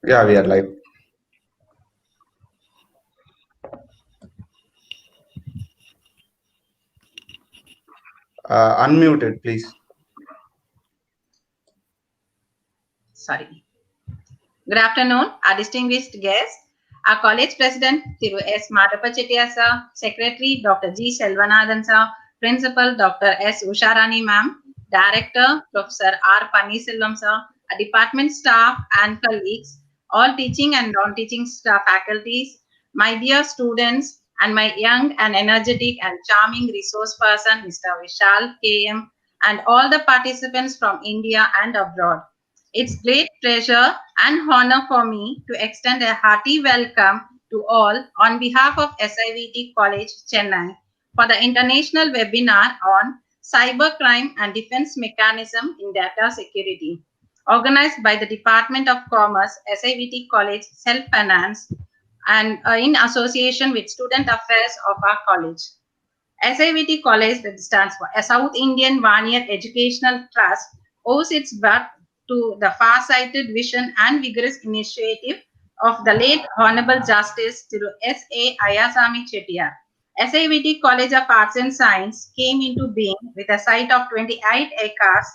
Yeah, we are live. Unmuted, please. Sorry. Good afternoon, our distinguished guests, our college president, Thiru S. Madhapa Chettiar sir, secretary, Dr. G. Selvanathan sir, principal, Dr. S. Usharani ma'am, director, Professor R. Panniselvam sir, our department staff and colleagues, all teaching and non-teaching staff faculties, my dear students, and my young and energetic and charming resource person, Mr. VISHAAL K.M., and all the participants from India and abroad. It's great pleasure and honor for me to extend a hearty welcome to all on behalf of SIVT College, Chennai, for the international webinar on cybercrime and defense mechanism in data security, organized by the Department of Commerce, SIVT College Self-Finance, and in association with Student Affairs of our college. SIVT College, that stands for a South Indian One-Year Educational Trust, owes its birth to the far-sighted vision and vigorous initiative of the late Honorable Justice Thiru S.A. Ayasami Chettiar. SIVT College of Arts and Science came into being with a site of 28 acres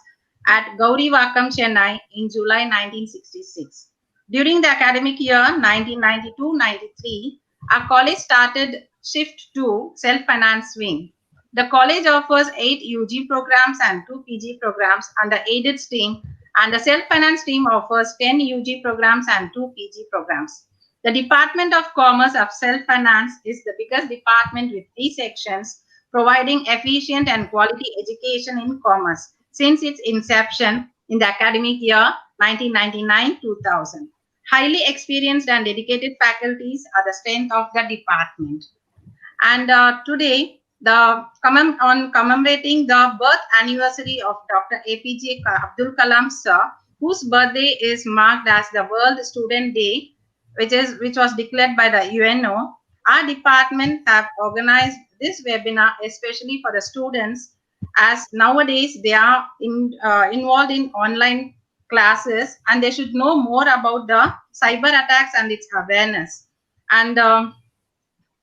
at Gaurivakam, Chennai in July 1966. During the academic year 1992-93, our college started shift to self-finance wing. The college offers 8 UG programs and 2 PG programs under aided stream, and the self-finance stream offers 10 UG programs and 2 PG programs. The Department of Commerce of Self-Finance is the biggest department with 3 sections, providing efficient and quality education in commerce since its inception in the academic year 1999-2000. Highly experienced and dedicated faculties are the strength of the department. And today, on commemorating the birth anniversary of Dr. APJ Abdul Kalam sir, whose birthday is marked as the World Student Day, which was declared by the UNO, our department have organized this webinar especially for the students, as nowadays they are involved in online classes and they should know more about the cyber attacks and its awareness. And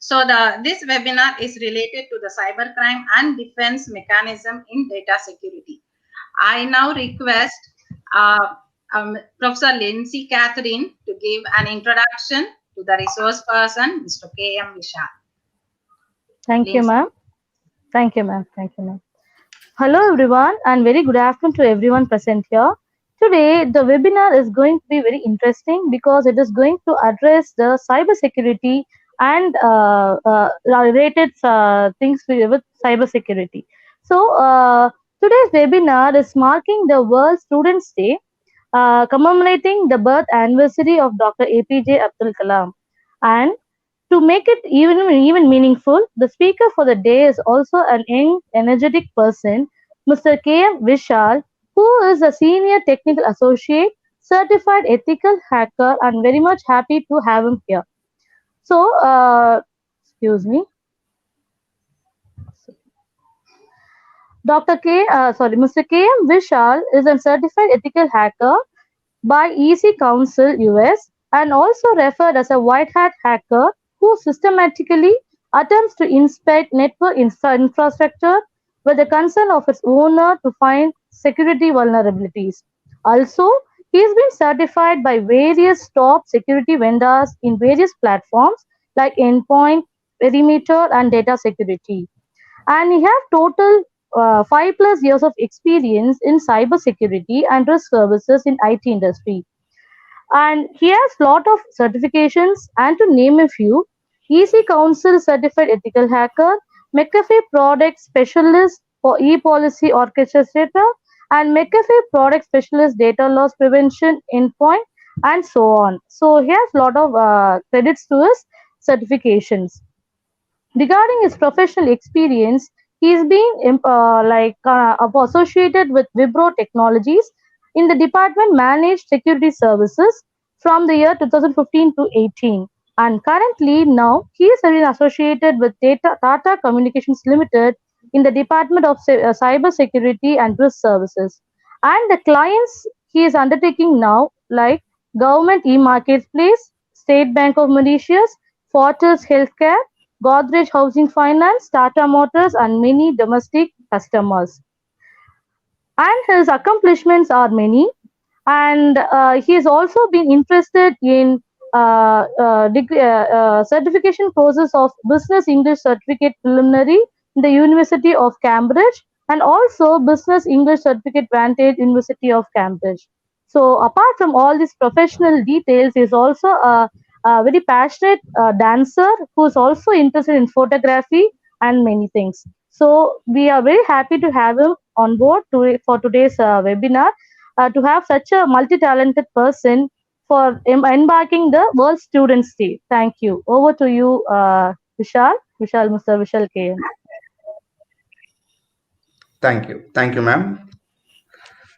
so this webinar is related to the cybercrime and defense mechanism in data security. I now request Professor Lindsay Catherine to give an introduction to the resource person, Mr. K.M. Vishal. Thank you, ma'am. Thank you, ma'am. Thank you, ma'am. Hello, everyone, and very good afternoon to everyone present here. Today, the webinar is going to be very interesting because it is going to address the cybersecurity and related things with cybersecurity. So, today's webinar is marking the World Students' Day, commemorating the birth anniversary of Dr. APJ Abdul Kalam. And to make it even meaningful, the speaker for the day is also an young, energetic person, Mr. K.M. Vishal, who is a senior technical associate, certified ethical hacker, and very much happy to have him here. So, excuse me. Mr. K.M. Vishal is a certified ethical hacker by EC Council US and also referred as a white hat hacker who systematically attempts to inspect network infrastructure with the consent of its owner to find security vulnerabilities. Also, he has been certified by various top security vendors in various platforms like endpoint, perimeter, and data security. And he has total 5+ years of experience in cybersecurity and risk services in IT industry. And he has lot of certifications, and to name a few: EC Council Certified Ethical Hacker, McAfee Product Specialist for E-Policy Orchestrator, and McAfee Product Specialist Data Loss Prevention Endpoint, and so on. So he has lot of credits to his certifications. Regarding his professional experience, he's been associated with Wipro Technologies in the department Managed Security Services from the year 2015 to 18. And currently now he is associated with Tata Communications Limited in the Department of Cyber Security and Risk Services. And the clients he is undertaking now, like Government e-Marketplace, State Bank of Mauritius, Fortis Healthcare, Godrej Housing Finance, Tata Motors, and many domestic customers. And his accomplishments are many, and he has also been interested in certification courses of Business English Certificate Preliminary in the University of Cambridge, and also Business English Certificate Vantage University of Cambridge. So apart from all these professional details, he is also a very passionate dancer who is also interested in photography and many things. So we are very happy to have him on board for today's webinar, to have such a multi-talented person for embarking the World Students Day. Thank you. Over to you, Mr. Vishal K.M. Thank you, ma'am.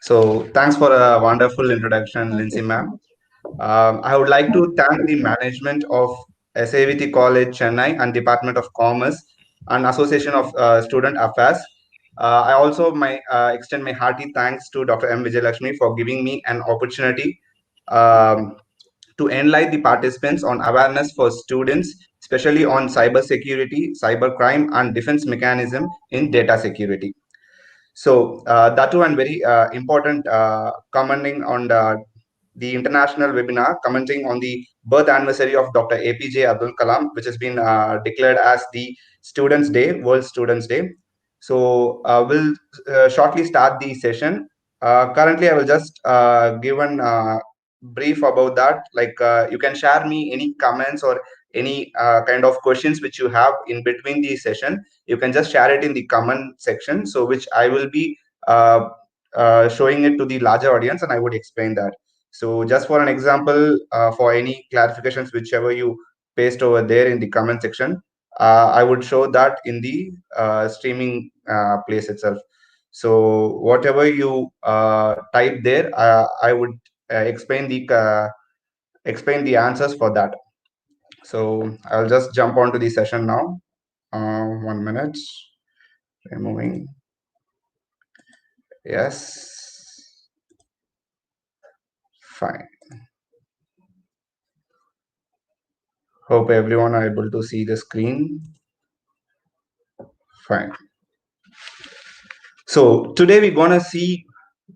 So thanks for a wonderful introduction, Thank Lindsay, you so ma'am. much. I would like to thank the management of SAVT College, Chennai, and Department of Commerce and Association of Student Affairs. I also extend my hearty thanks to Dr. M. Vijayalakshmi for giving me an opportunity um, to enlighten the participants on awareness for students, especially on cyber security, cyber crime, and defense mechanism in data security. So that one very important commenting on the international webinar commenting on the birth anniversary of Dr. APJ Abdul Kalam, which has been declared as the Students' Day, World Students' Day. So we'll shortly start the session. Currently, I will just give an brief about that. Like you can share me any comments or any kind of questions which you have in between the session. You can just share it in the comment section, so which I will be showing it to the larger audience, and I would explain that. So just for an example, for any clarifications, whichever you paste over there in the comment section, I would show that in the streaming place itself. So whatever you type there, I would explain the answers for that. So I'll just jump onto the session now. 1 minute. Removing. Yes. Fine. Hope everyone are able to see the screen. Fine. So today we're going to see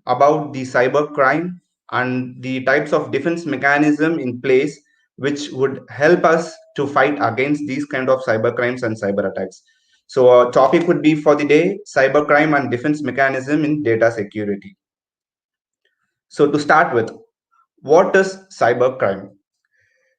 about the cyber crime and the types of defense mechanism in place which would help us to fight against these kind of cyber crimes and cyber attacks. So our topic would be for the day, cyber crime and defense mechanism in data security. So to start with, what is cyber crime?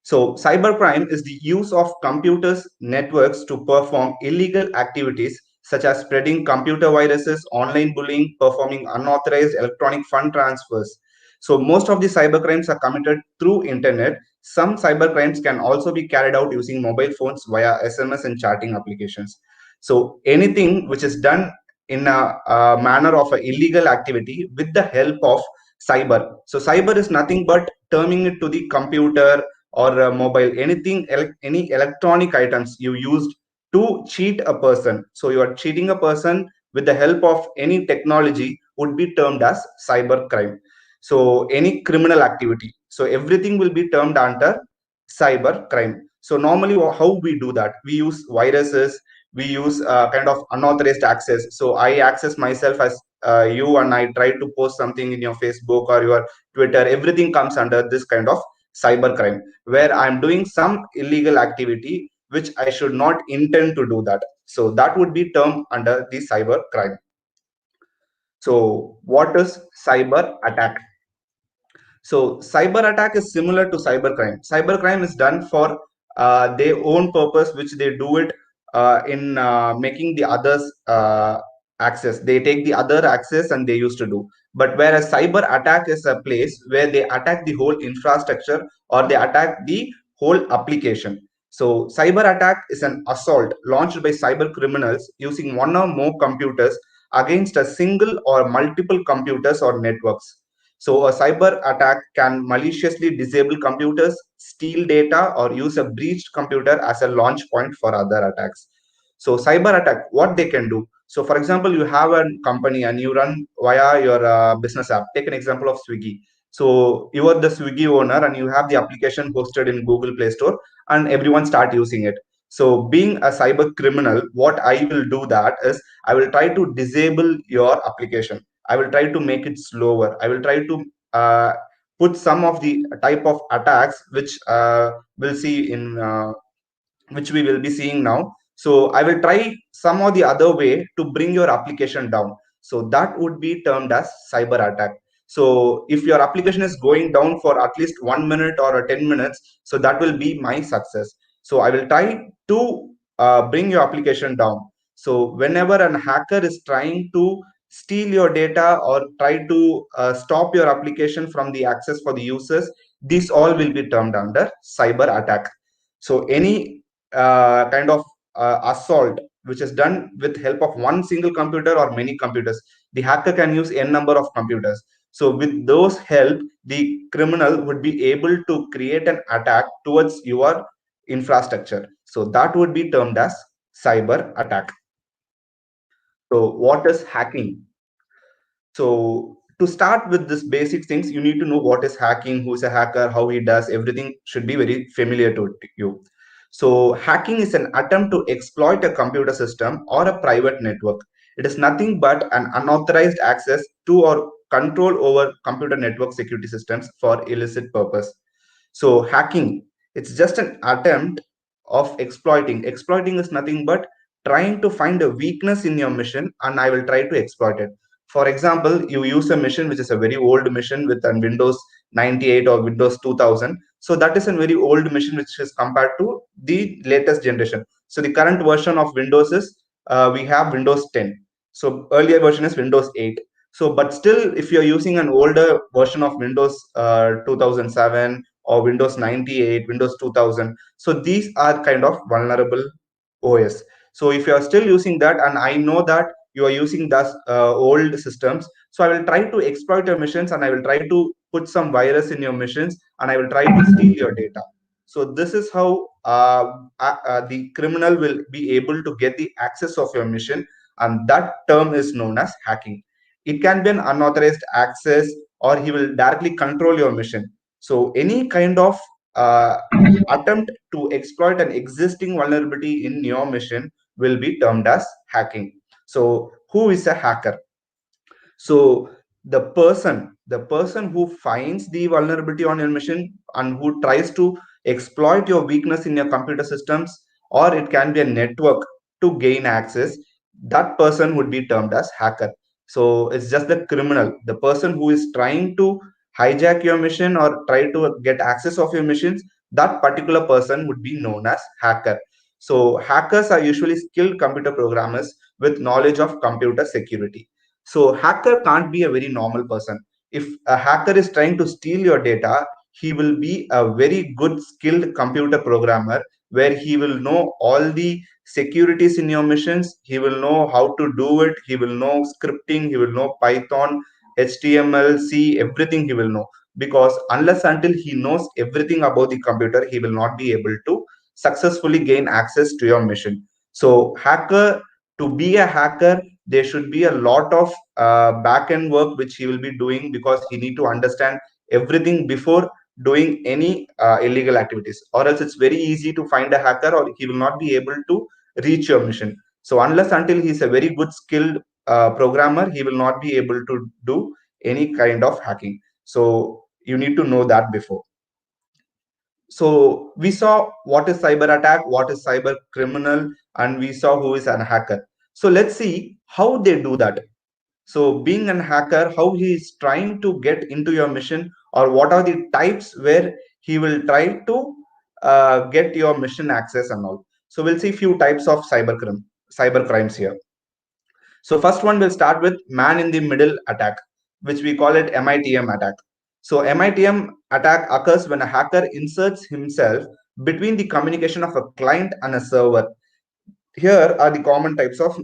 So cybercrime is the use of computers networks to perform illegal activities such as spreading computer viruses, online bullying, performing unauthorized electronic fund transfers. So most of the cybercrimes are committed through internet. Some cybercrimes can also be carried out using mobile phones via SMS and chatting applications. So anything which is done in a manner of an illegal activity with the help of cyber. So cyber is nothing but terming it to the computer or mobile, anything, any electronic items you used to cheat a person. So you are cheating a person with the help of any technology would be termed as cyber crime. So any criminal activity. So everything will be termed under cyber crime. So normally how we do that? We use viruses, we use kind of unauthorized access. So I access myself as you, and I try to post something in your Facebook or your Twitter. Everything comes under this kind of cyber crime, where I'm doing some illegal activity which I should not intend to do that. So that would be termed under the cyber crime. So what is cyber attack? So cyber attack is similar to cyber crime. Cyber crime is done for their own purpose, which they do it in making the others access. They take the other access and they used to do. But whereas cyber attack is a place where they attack the whole infrastructure or they attack the whole application. So cyber attack is an assault launched by cyber criminals using one or more computers against a single or multiple computers or networks. So a cyber attack can maliciously disable computers, steal data, or use a breached computer as a launch point for other attacks. So cyber attack, what they can do. So for example, you have a company and you run via your business app. Take an example of Swiggy. So you are the Swiggy owner and you have the application hosted in Google Play Store and everyone start using it. So being a cyber criminal, what I will do that is I will try to disable your application. I will try to make it slower. I will try to put some of the type of attacks which we'll see in which we will be seeing now. So I will try some or the other way to bring your application down. So that would be termed as cyber attack. So if your application is going down for at least 1 minute or 10 minutes, so that will be my success. So I will try to bring your application down. So whenever an hacker is trying to steal your data or try to stop your application from the access for the users, these all will be termed under cyber attack. So any kind of assault which is done with help of one single computer or many computers, the hacker can use n number of computers. So with those help, the criminal would be able to create an attack towards your infrastructure. So that would be termed as cyber attack. So what is hacking? So to start with this basic things, you need to know what is hacking, who is a hacker, how he does, everything should be very familiar to you. So hacking is an attempt to exploit a computer system or a private network. It is nothing but an unauthorized access to or control over computer network security systems for illicit purpose. So hacking, it's just an attempt of exploiting. Exploiting is nothing but trying to find a weakness in your machine and I will try to exploit it. For example, you use a machine which is a very old machine with an Windows 98 or Windows 2000. So that is a very old machine which is compared to the latest generation. So the current version of Windows is we have Windows 10. So earlier version is Windows 8. So but still, if you're using an older version of Windows 2007 or Windows 98, Windows 2000, so these are kind of vulnerable OS. So if you are still using that, and I know that you are using those old systems, so I will try to exploit your machines and I will try to put some virus in your machines and I will try to steal your data. So this is how the criminal will be able to get the access of your machine, and that term is known as hacking. It can be an unauthorized access, or he will directly control your machine. So any kind of uh, attempt to exploit an existing vulnerability in your machine will be termed as hacking. So who is a hacker? So the person who finds the vulnerability on your machine and who tries to exploit your weakness in your computer systems, or it can be a network to gain access, that person would be termed as hacker. So it's just the criminal, the person who is trying to hijack your machine or try to get access of your machines, that particular person would be known as hacker. So hackers are usually skilled computer programmers with knowledge of computer security. So hacker can't be a very normal person. If a hacker is trying to steal your data, he will be a very good skilled computer programmer where he will know all the securities in your machines. He will know how to do it. He will know scripting. He will know Python, HTML, C, everything he will know. Because unless until he knows everything about the computer, he will not be able to successfully gain access to your machine. So hacker, to be a hacker, there should be a lot of back end work which he will be doing, because he need to understand everything before doing any illegal activities, or else it's very easy to find a hacker or he will not be able to reach your mission. So unless until he's a very good skilled programmer, he will not be able to do any kind of hacking. So you need to know that before. So we saw what is cyber attack, what is cyber criminal, and we saw who is a hacker. So let's see how they do that. So being a hacker, how he is trying to get into your mission, or what are the types where he will try to get your mission access and all. So we'll see few types of cyber crimes here. So first one, will start with man in the middle attack, which we call it MITM attack. So MITM attack occurs when a hacker inserts himself between the communication of a client and a server. Here are the common types of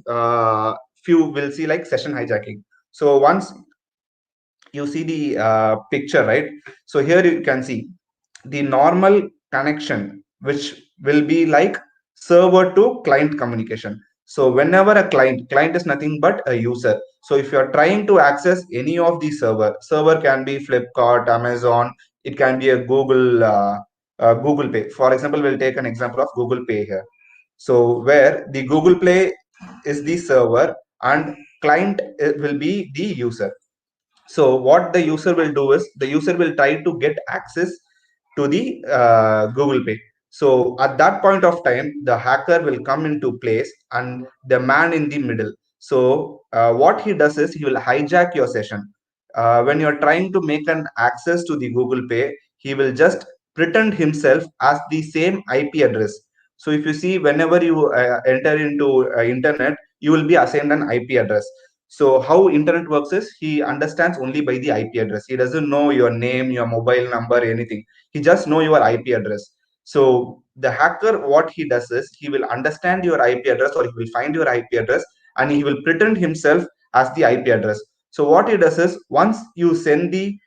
few we'll see, like session hijacking. So once you see the picture, right? So here you can see the normal connection, which will be like server to client communication. So whenever a client is nothing but a user. So if you are trying to access any of the server can be Flipkart, Amazon, it can be a Google Pay. For example, we'll take an example of Google Pay here. So where the Google Play is the server and client will be the user. So what the user will do is the user will try to get access to the Google Pay. So at that point of time, the hacker will come into place and the man in the middle. So what he does is he will hijack your session. When you're trying to make an access to the Google Pay, he will just pretend himself as the same IP address. So if you see, whenever you enter into internet, you will be assigned an IP address. So how internet works is he understands only by the IP address. He doesn't know your name, your mobile number, anything. He just know your IP address. So the hacker, what he does is he will understand your IP address, or he will find your IP address and he will pretend himself as the IP address. So what he does is once you send the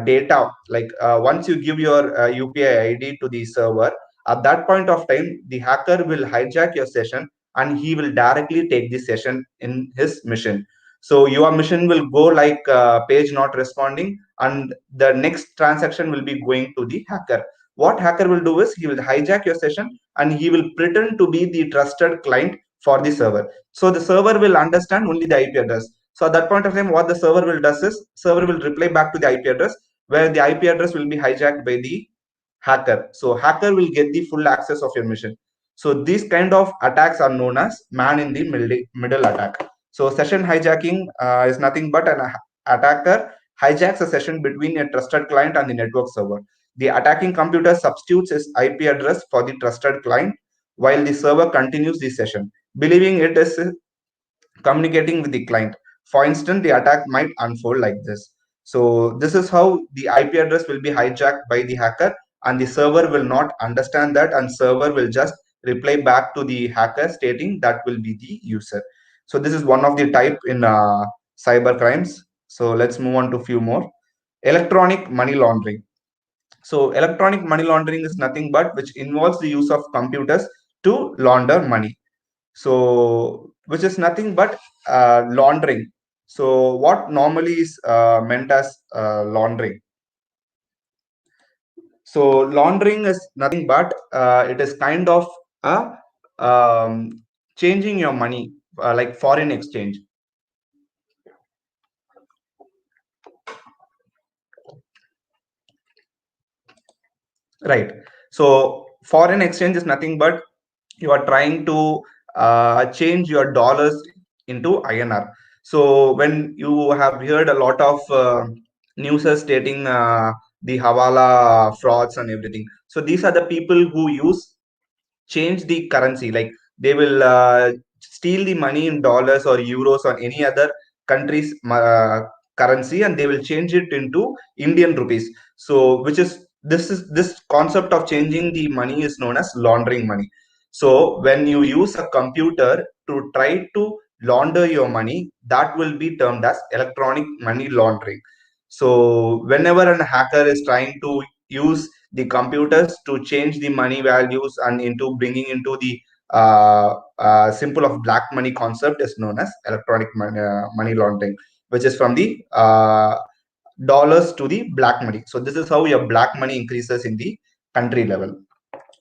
data, like once you give your UPI ID to the server, at that point of time, the hacker will hijack your session and he will directly take the session in his mission. So your mission will go like page not responding, and the next transaction will be going to the hacker. What hacker will do is he will hijack your session and he will pretend to be the trusted client for the server. So the server will understand only the IP address. So at that point of time, what the server will does is server will reply back to the IP address, where the IP address will be hijacked by the hacker. So hacker will get the full access of your mission. So these kind of attacks are known as man in the middle attack. So session hijacking is nothing but an attacker hijacks a session between a trusted client and the network server. The attacking computer substitutes its IP address for the trusted client while the server continues the session, believing it is communicating with the client. For instance, the attack might unfold like this. So this is how the IP address will be hijacked by the hacker, and the server will not understand that, and server will just reply back to the hacker stating that will be the user. So this is one of the type in cyber crimes. So let's move on to a few more. Electronic money laundering. So electronic money laundering is nothing but which involves the use of computers to launder money. So which is nothing but laundering. So what normally is meant as laundering? So laundering is nothing but it is kind of um, changing your money, like foreign exchange. Right. So foreign exchange is nothing but you are trying to change your dollars into INR. So when you have heard a lot of news stating the Hawala frauds and everything. So these are the people who change the currency. Like they will steal the money in dollars or euros or any other country's currency, and they will change it into Indian rupees. So which is this concept of changing the money is known as laundering money. So when you use a computer to try to launder your money, that will be termed as electronic money laundering. So whenever a hacker is trying to use the computers to change the money values and into bringing into the simple of black money concept is known as electronic money laundering, which is from the dollars to the black money. So this is how your black money increases in the country level.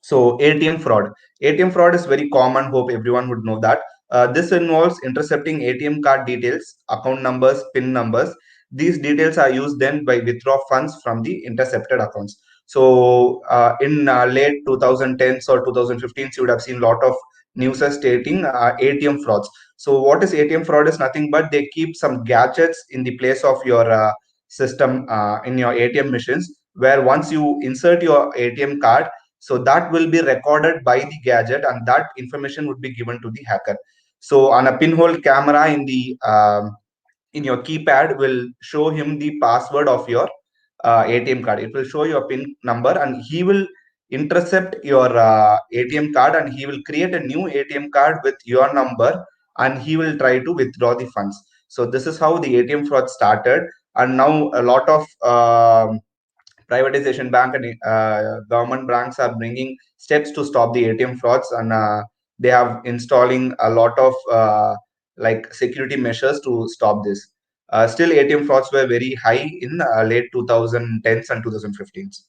So ATM fraud. ATM fraud is very common. Hope everyone would know that. This involves intercepting ATM card details, account numbers, PIN numbers. These details are used then by withdraw funds from the intercepted accounts. So in late 2010s or 2015s, you would have seen a lot of news stating ATM frauds. So what is ATM fraud is nothing but they keep some gadgets in the place of your system in your ATM machines, where once you insert your ATM card, so that will be recorded by the gadget and that information would be given to the hacker. So on a pinhole camera in your keypad will show him the password of your ATM card. It will show your PIN number and he will intercept your ATM card and he will create a new ATM card with your number and he will try to withdraw the funds. So this is how the ATM fraud started, and now a lot of privatization bank and government banks are bringing steps to stop the ATM frauds, and they have installing a lot of like security measures to stop this. Still, ATM frauds were very high in late 2010s and 2015s.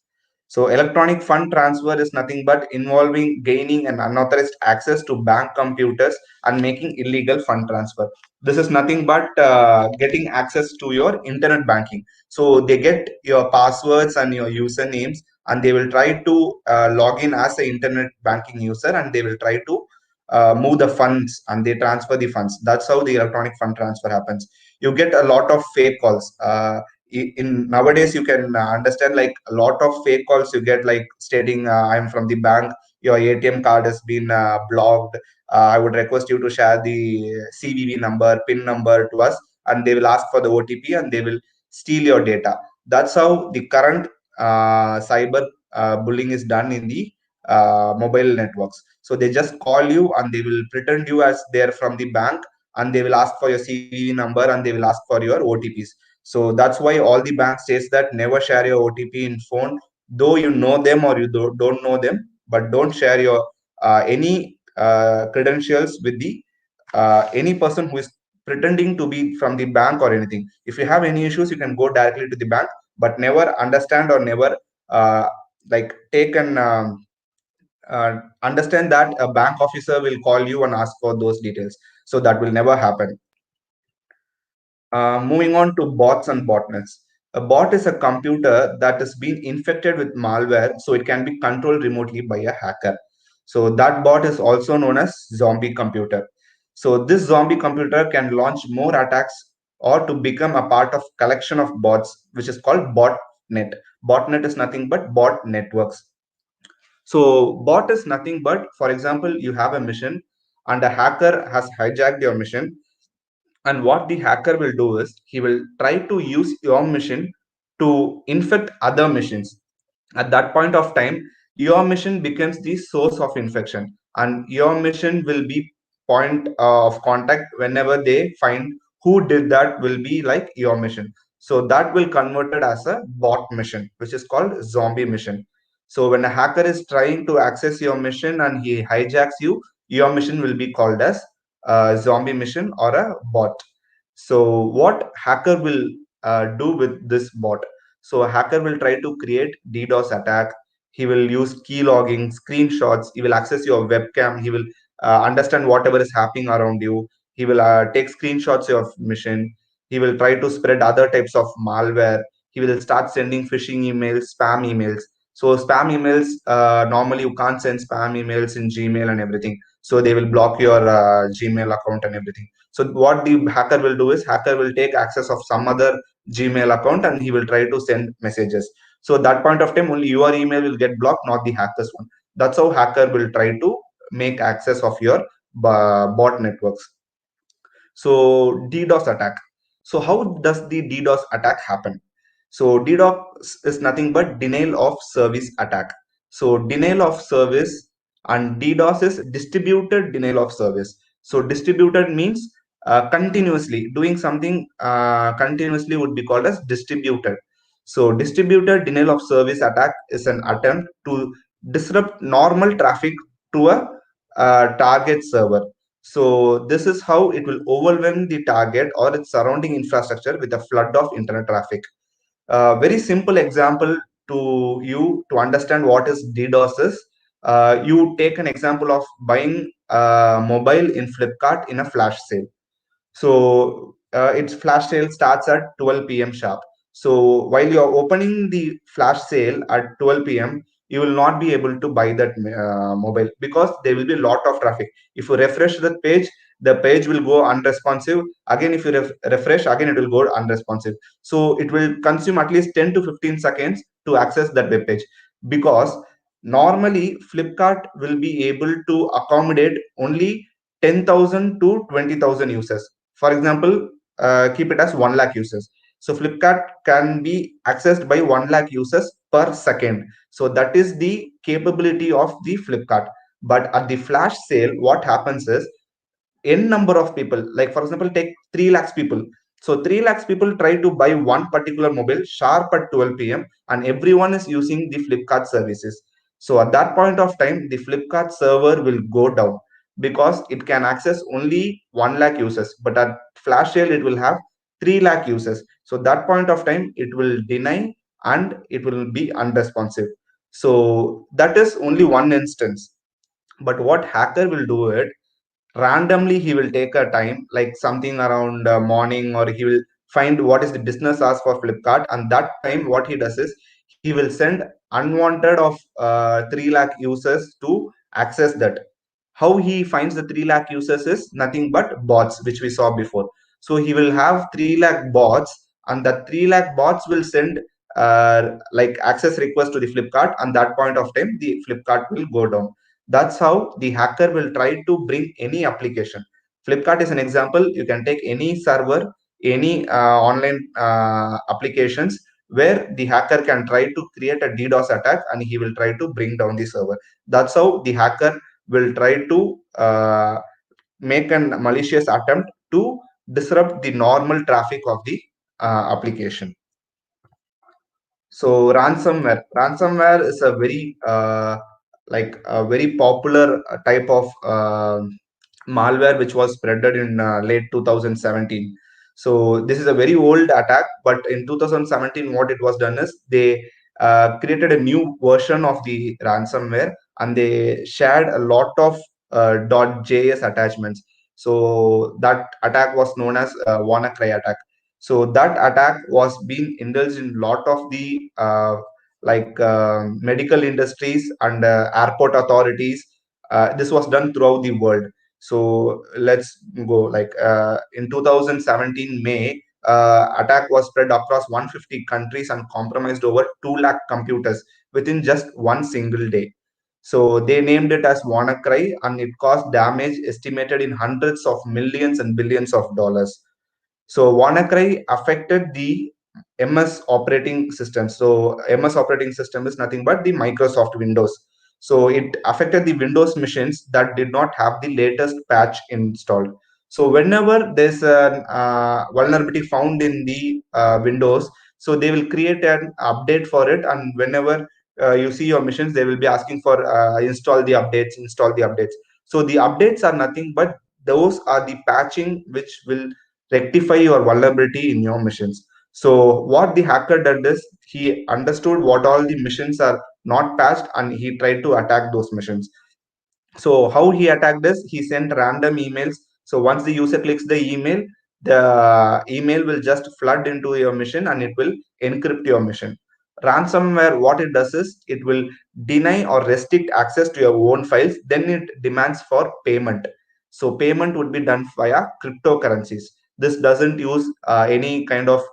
So electronic fund transfer is nothing but involving gaining an unauthorized access to bank computers and making illegal fund transfer. This is nothing but getting access to your internet banking. So they get your passwords and your usernames, and they will try to log in as an internet banking user, and they will try to move the funds, and they transfer the funds. That's how the electronic fund transfer happens. You get a lot of fake calls. In nowadays, you can understand like a lot of fake calls you get, like stating, I'm from the bank, your ATM card has been blocked. I would request you to share the CVV number, PIN number to us, and they will ask for the OTP, and they will steal your data. That's how the current cyber bullying is done in the mobile networks. So they just call you, and they will pretend you as they're from the bank, and they will ask for your CVV number, and they will ask for your OTPs. So that's why all the banks says that never share your OTP in phone, though you know them or you don't know them, but don't share your any credentials with the any person who is pretending to be from the bank or anything. If you have any issues, you can go directly to the bank, but never understand or never uh, like take an understand that a bank officer will call you and ask for those details. So that will never happen. Moving on to bots and botnets. A bot is a computer that is being infected with malware, so it can be controlled remotely by a hacker. So that bot is also known as zombie computer. So this zombie computer can launch more attacks or to become a part of collection of bots, which is called botnet. Botnet is nothing but bot networks. So bot is nothing but, for example, you have a mission and a hacker has hijacked your mission, and what the hacker will do is he will try to use your machine to infect other machines. At that point of time, your machine becomes the source of infection, and your machine will be point of contact whenever they find who did that will be like your machine. So that will converted as a bot mission, which is called zombie mission. So when a hacker is trying to access your mission and he hijacks you, your mission will be called as a zombie mission or a bot. So what hacker will do with this bot? So a hacker will try to create DDoS attack. He will use key logging, screenshots. He will access your webcam. He will understand whatever is happening around you. He will take screenshots of mission. He will try to spread other types of malware. He will start sending phishing emails, spam emails. So spam emails, normally you can't send spam emails in Gmail and everything. So they will block your Gmail account and everything. So what the hacker will do is hacker will take access of some other Gmail account, and he will try to send messages. So that point of time, only your email will get blocked, not the hacker's one. That's how hacker will try to make access of your bot networks. So DDoS attack. So how does the DDoS attack happen? So DDoS is nothing but denial of service attack. So denial of service, and DDoS is distributed denial of service. So distributed means continuously doing something continuously would be called as distributed. So distributed denial of service attack is an attempt to disrupt normal traffic to a target server. So this is how it will overwhelm the target or its surrounding infrastructure with a flood of internet traffic. Very simple example to you to understand what is DDoS is. You take an example of buying a mobile in Flipkart in a flash sale. So its flash sale starts at 12 p.m. sharp. So while you're opening the flash sale at 12 p.m., you will not be able to buy that mobile because there will be a lot of traffic. If you refresh the page will go unresponsive. Again, if you refresh, again it will go unresponsive. So it will consume at least 10 to 15 seconds to access that web page, because normally Flipkart will be able to accommodate only 10,000 to 20,000 users. For example, keep it as 1 lakh users. So Flipkart can be accessed by 1 lakh users per second. So that is the capability of the Flipkart. But at the flash sale, what happens is n number of people, like for example, take 3 lakhs people. So 3 lakhs people try to buy one particular mobile sharp at 12 p.m. and everyone is using the Flipkart services. So at that point of time, the Flipkart server will go down. because it can access only 1 lakh users, but at flash sale it will have 3 lakh users. So that point of time it will deny and it will be unresponsive. So that is only one instance. But what hacker will do it, randomly he will take a time like something around morning, or he will find what is the business hours for Flipkart, and that time what he does is he will send unwanted of 3 lakh users to access that. How he finds the 3 lakh users is nothing but bots, which we saw before. So he will have 3 lakh bots, and that 3 lakh bots will send like access request to the Flipkart, and that point of time the Flipkart will go down. That's how the hacker will try to bring any application. Flipkart is an example. You can take any server, any online applications where the hacker can try to create a DDoS attack, and he will try to bring down the server. That's how the hacker will try to make a malicious attempt to disrupt the normal traffic of the application. So ransomware is a very like a very popular type of malware which was spreaded in late 2017. So this is a very old attack, but in 2017 what it was done is they created a new version of the ransomware, and they shared a lot of .js attachments. So that attack was known as WannaCry attack. So that attack was being indulged in a lot of the medical industries and airport authorities. This was done throughout the world. So let's go like in 2017 May, attack was spread across 150 countries and compromised over 2 lakh computers within just one single day. So they named it as WannaCry, and it caused damage estimated in hundreds of millions and billions of dollars. So WannaCry affected the MS operating system. So MS operating system is nothing but the Microsoft Windows. So it affected the Windows machines that did not have the latest patch installed. So whenever there's a vulnerability found in the Windows, so they will create an update for it, and whenever you see your machines, they will be asking for install the updates. So the updates are nothing but those are the patching which will rectify your vulnerability in your machines. So what the hacker did is he understood what all the machines are not patched, and he tried to attack those machines. So how he attacked this, he sent random emails. So once the user clicks the email will just flood into your machine and it will encrypt your machine. Ransomware, what it does is it will deny or restrict access to your own files, then it demands for payment. So payment would be done via cryptocurrencies. This doesn't use any kind of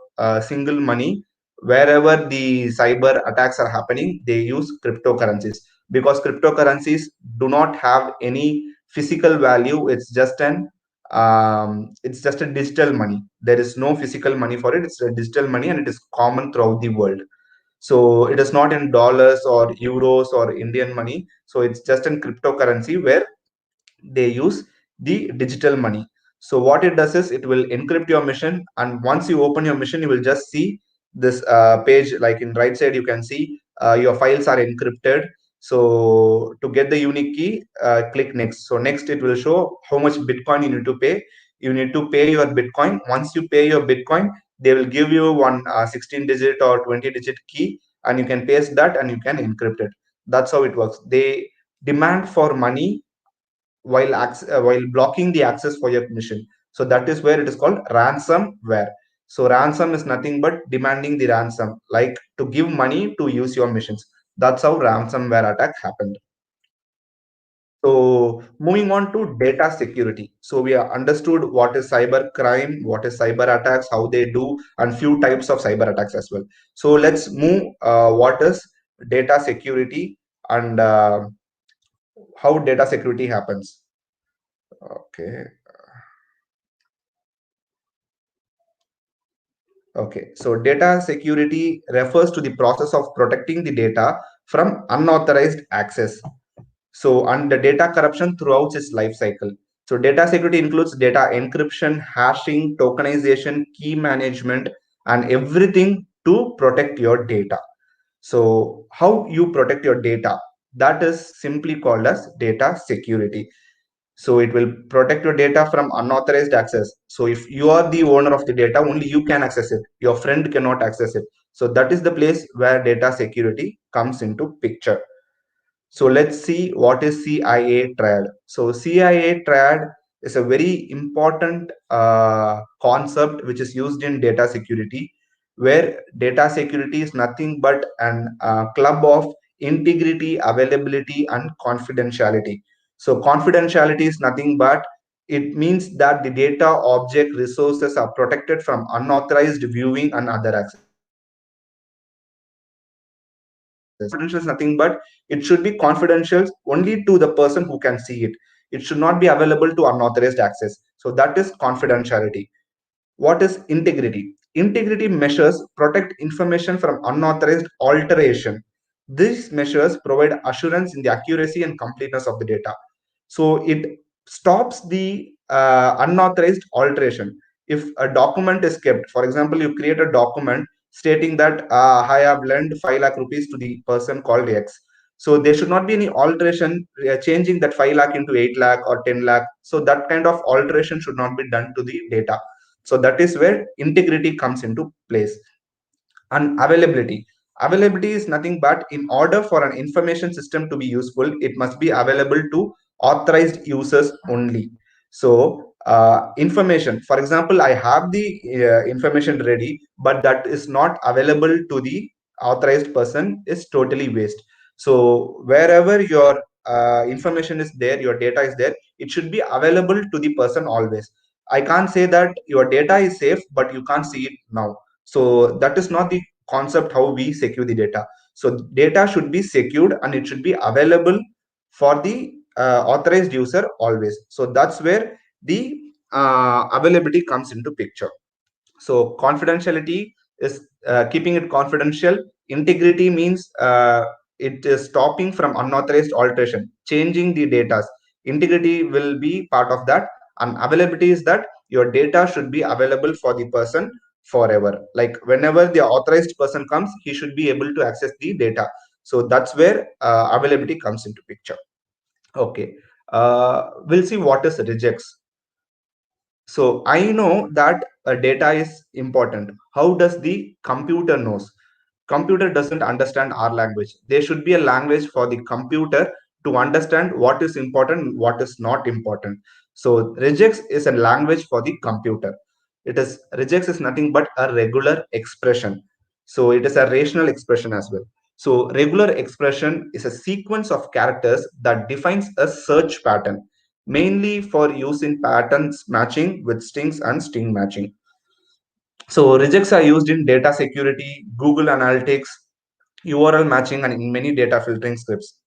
single money. Wherever the cyber attacks are happening, they use cryptocurrencies, because cryptocurrencies do not have any physical value. It's just a digital money. There is no physical money for it. It's a digital money, and it is common throughout the world. So it is not in dollars or euros or Indian money. So it's just in cryptocurrency where they use the digital money. So what it does is it will encrypt your machine, and once you open your machine, you will just see this page. Like in right side, you can see your files are encrypted. So to get the unique key, click next. So next it will show how much Bitcoin you need to pay. You need to pay your Bitcoin. Once you pay your Bitcoin, they will give you one 16 digit or 20 digit key, and you can paste that and you can encrypt it. That's how it works. They demand for money while blocking the access for your machine. So that is where it is called ransomware. So ransom is nothing but demanding the ransom, like to give money to use your machines. That's how ransomware attack happened. So moving on to data security. So we have understood what is cyber crime, what is cyber attacks, how they do, and few types of cyber attacks as well. So let's move what is data security and how data security happens. Okay. Okay, so data security refers to the process of protecting the data from unauthorized access. So, and the data corruption throughout its life cycle. So, data security includes data encryption, hashing, tokenization, key management, and everything to protect your data. So, how you protect your data? That is simply called as data security. So it will protect your data from unauthorized access. So if you are the owner of the data, only you can access it, your friend cannot access it. So that is the place where data security comes into picture. So let's see what is CIA Triad. So CIA Triad is a very important concept which is used in data security, where data security is nothing but an club of integrity, availability, and confidentiality. So confidentiality is nothing but it means that the data, object, resources are protected from unauthorized viewing and other access. Confidential is nothing but it should be confidential only to the person who can see it. It should not be available to unauthorized access. So that is confidentiality. What is integrity? Integrity measures protect information from unauthorized alteration. These measures provide assurance in the accuracy and completeness of the data. So it stops the unauthorized alteration. If a document is kept, for example, you create a document stating that I have lent 5 lakh rupees to the person called X. So there should not be any alteration changing that 5 lakh into 8 lakh or 10 lakh. So that kind of alteration should not be done to the data. So that is where integrity comes into place. And availability is nothing but in order for an information system to be useful, it must be available to authorized users only. So information, for example, I have the information ready, but that is not available to the authorized person, is totally waste. So wherever your information is there, your data is there, it should be available to the person always. I can't say that your data is safe but you can't see it now. So that is not the concept how we secure the data. So data should be secured and it should be available for the authorized user always. So that's where the availability comes into picture. So confidentiality is keeping it confidential. Integrity means it is stopping from unauthorized alteration, changing the data. Integrity will be part of that, and availability is that your data should be available for the person forever. Like whenever the authorized person comes, he should be able to access the data. So that's where availability comes into picture. Okay, we'll see what is regex. So I know that data is important. How does the computer knows? Computer doesn't understand our language. There should be a language for the computer to understand what is important and what is not important. So regex is a language for the computer. It is regex is nothing but a regular expression. So it is a rational expression as well. So regular expression is a sequence of characters that defines a search pattern, mainly for use in patterns matching with strings and string matching. So regex are used in data security, Google Analytics, URL matching, and in many data filtering scripts.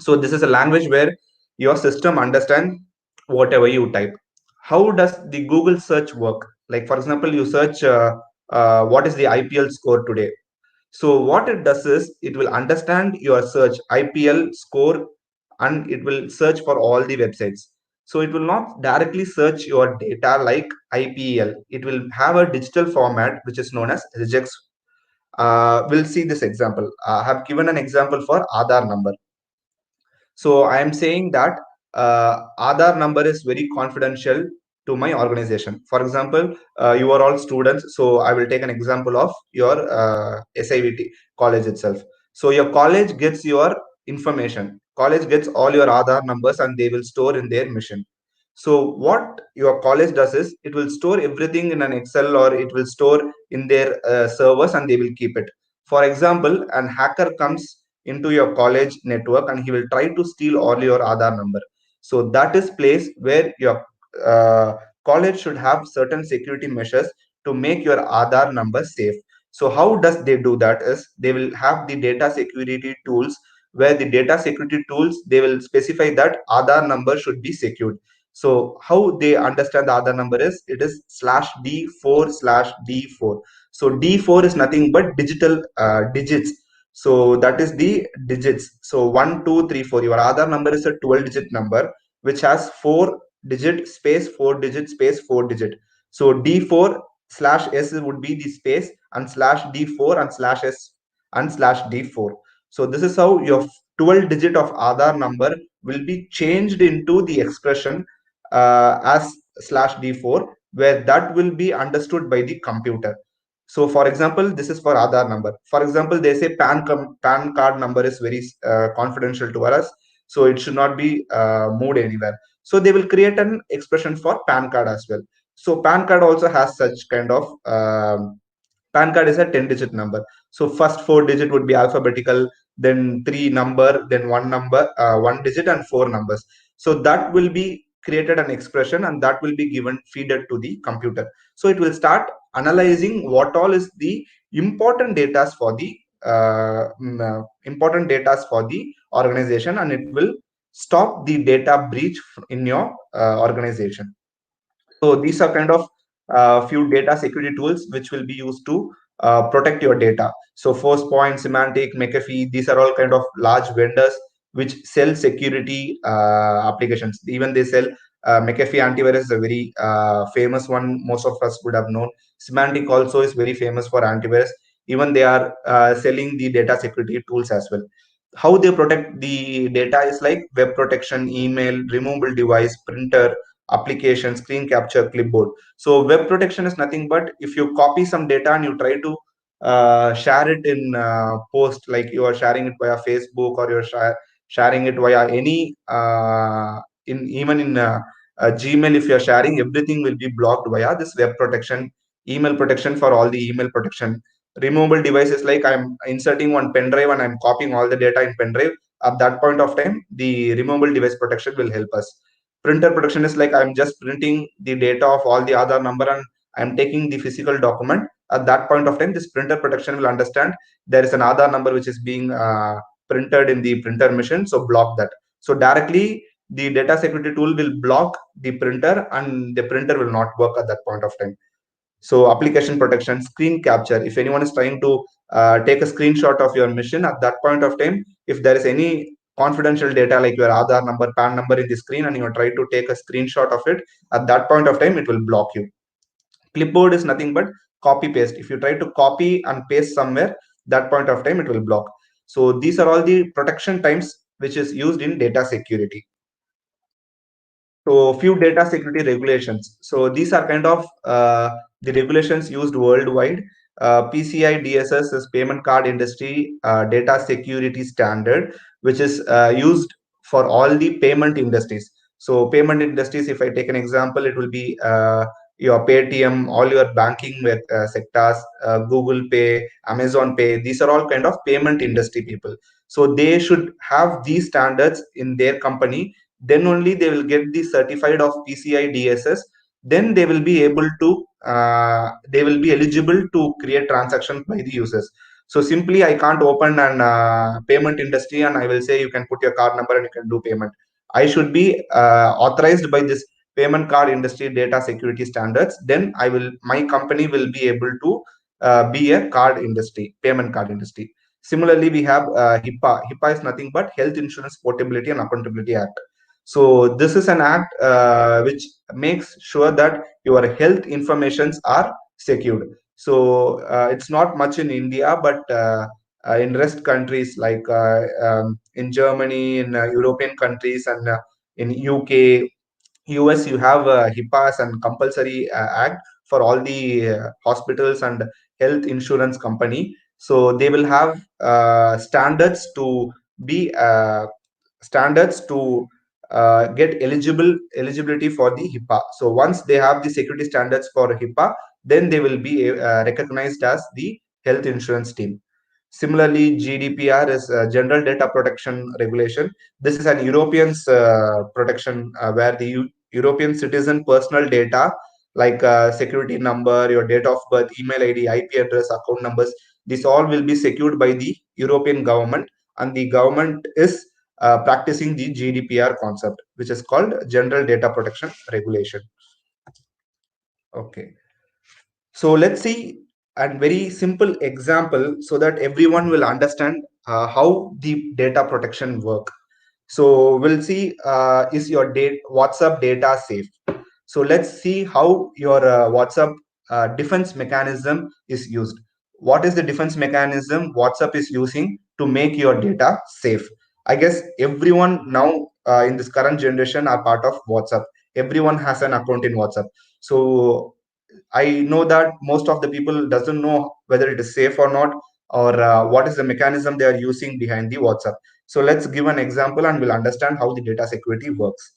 So this is a language where your system understands whatever you type. How does the Google search work? Like for example, you search what is the IPL score today. So what it does is it will understand your search IPL score and it will search for all the websites. So it will not directly search your data like IPL. It will have a digital format which is known as regex. We'll see this example. I have given an example for Aadhaar number. So I am saying that Aadhaar number is very confidential to my organization. For example, you are all students. So I will take an example of your SIVT college itself. So your college gets your information. College gets all your Aadhaar numbers and they will store in their mission. So what your college does is it will store everything in an Excel or it will store in their servers and they will keep it. For example, an hacker comes into your college network and he will try to steal all your Aadhaar number. So that is place where your uh, college should have certain security measures to make your Aadhaar number safe. So how does they do that is they will have the data security tools where the data security tools they will specify that Aadhaar number should be secured. So how they understand the Aadhaar number is it is /D4/D4. So D4 is nothing but digital digits. So that is the digits. So 1, 2, 3, 4. Your Aadhaar number is a 12-digit number which has 4-digit space 4-digit space 4-digit. So D4/S would be the space and /D4 and /S and /D4. So this is how your 12 digit of Aadhaar number will be changed into the expression as /D4, where that will be understood by the computer. So for example, this is for Aadhaar number. For example, they say PAN card number is very confidential to us, so it should not be moved anywhere. So they will create an expression for PAN card as well. So PAN card also has such kind of PAN card is a 10-digit number. So first 4 digit would be alphabetical, then 3 number, then 1 number, 1 digit, and 4 numbers. So that will be created an expression, and that will be given feeded to the computer. So it will start analyzing what all is the important data for the organization, and it will stop the data breach in your organization. So these are kind of few data security tools which will be used to protect your data. So Forcepoint, Symantec, McAfee, these are all kind of large vendors which sell security applications. Even they sell McAfee antivirus is a very famous one. Most of us would have known. Symantec also is very famous for antivirus. Even they are selling the data security tools as well. How they protect the data is like web protection, email, removable device, printer, application, screen capture, clipboard. So web protection is nothing but if you copy some data and you try to share it in post, like you are sharing it via Facebook, or you're sharing it via any in even in Gmail. If you're sharing, everything will be blocked via this web protection. Email protection for all the email protection. Removable devices, like I'm inserting one pen drive and I'm copying all the data in pen drive. At that point of time, the removable device protection will help us. Printer protection is like I'm just printing the data of all the other number and I'm taking the physical document. At that point of time, this printer protection will understand there is an Aadhaar number which is being printed in the printer machine, so block that. So directly the data security tool will block the printer and the printer will not work at that point of time. So application protection, screen capture. If anyone is trying to take a screenshot of your machine, at that point of time, if there is any confidential data like your Aadhaar number, PAN number in the screen, and you are trying to take a screenshot of it, at that point of time, it will block you. Clipboard is nothing but copy paste. If you try to copy and paste somewhere, that point of time, it will block. So these are all the protection times which is used in data security. So few data security regulations. So these are kind of the regulations used worldwide. PCI DSS is Payment Card Industry Data Security Standard, which is used for all the payment industries. So payment industries, if I take an example, it will be your Paytm, all your banking sectors, Google Pay, Amazon Pay. These are all kind of payment industry people. So they should have these standards in their company, then only they will get the certified of PCI DSS. Then they will be able to they will be eligible to create transactions by the users. So simply I can't open an payment industry and I will say you can put your card number and you can do payment. I should be authorized by this payment card industry data security standards. Then my company will be able to be a card industry, payment card industry. Similarly, we have HIPAA. HIPAA is nothing but Health Insurance Portability and Accountability Act. So this is an act which makes sure that your health informations are secured. So it's not much in India, but in rest countries like in Germany, in European countries, and in UK, US, you have HIPAAs and compulsory act for all the hospitals and health insurance company. So they will have standards to be standards to get eligibility for the HIPAA. So once they have the security standards for HIPAA, then they will be recognized as the health insurance team. Similarly, GDPR is General Data Protection Regulation. This is an European protection where the European citizen personal data like security number, your date of birth, email ID, IP address, account numbers, this all will be secured by the European government, and the government is practicing the GDPR concept, which is called General Data Protection Regulation. Okay. So let's see a very simple example so that everyone will understand how the data protection work. So we'll see is your WhatsApp data safe? So let's see how your WhatsApp defense mechanism is used. What is the defense mechanism WhatsApp is using to make your data safe. I guess everyone now in this current generation are part of WhatsApp. Everyone has an account in WhatsApp. So I know that most of the people doesn't know whether it is safe or not, or what is the mechanism they are using behind the WhatsApp. So let's give an example and we'll understand how the data security works.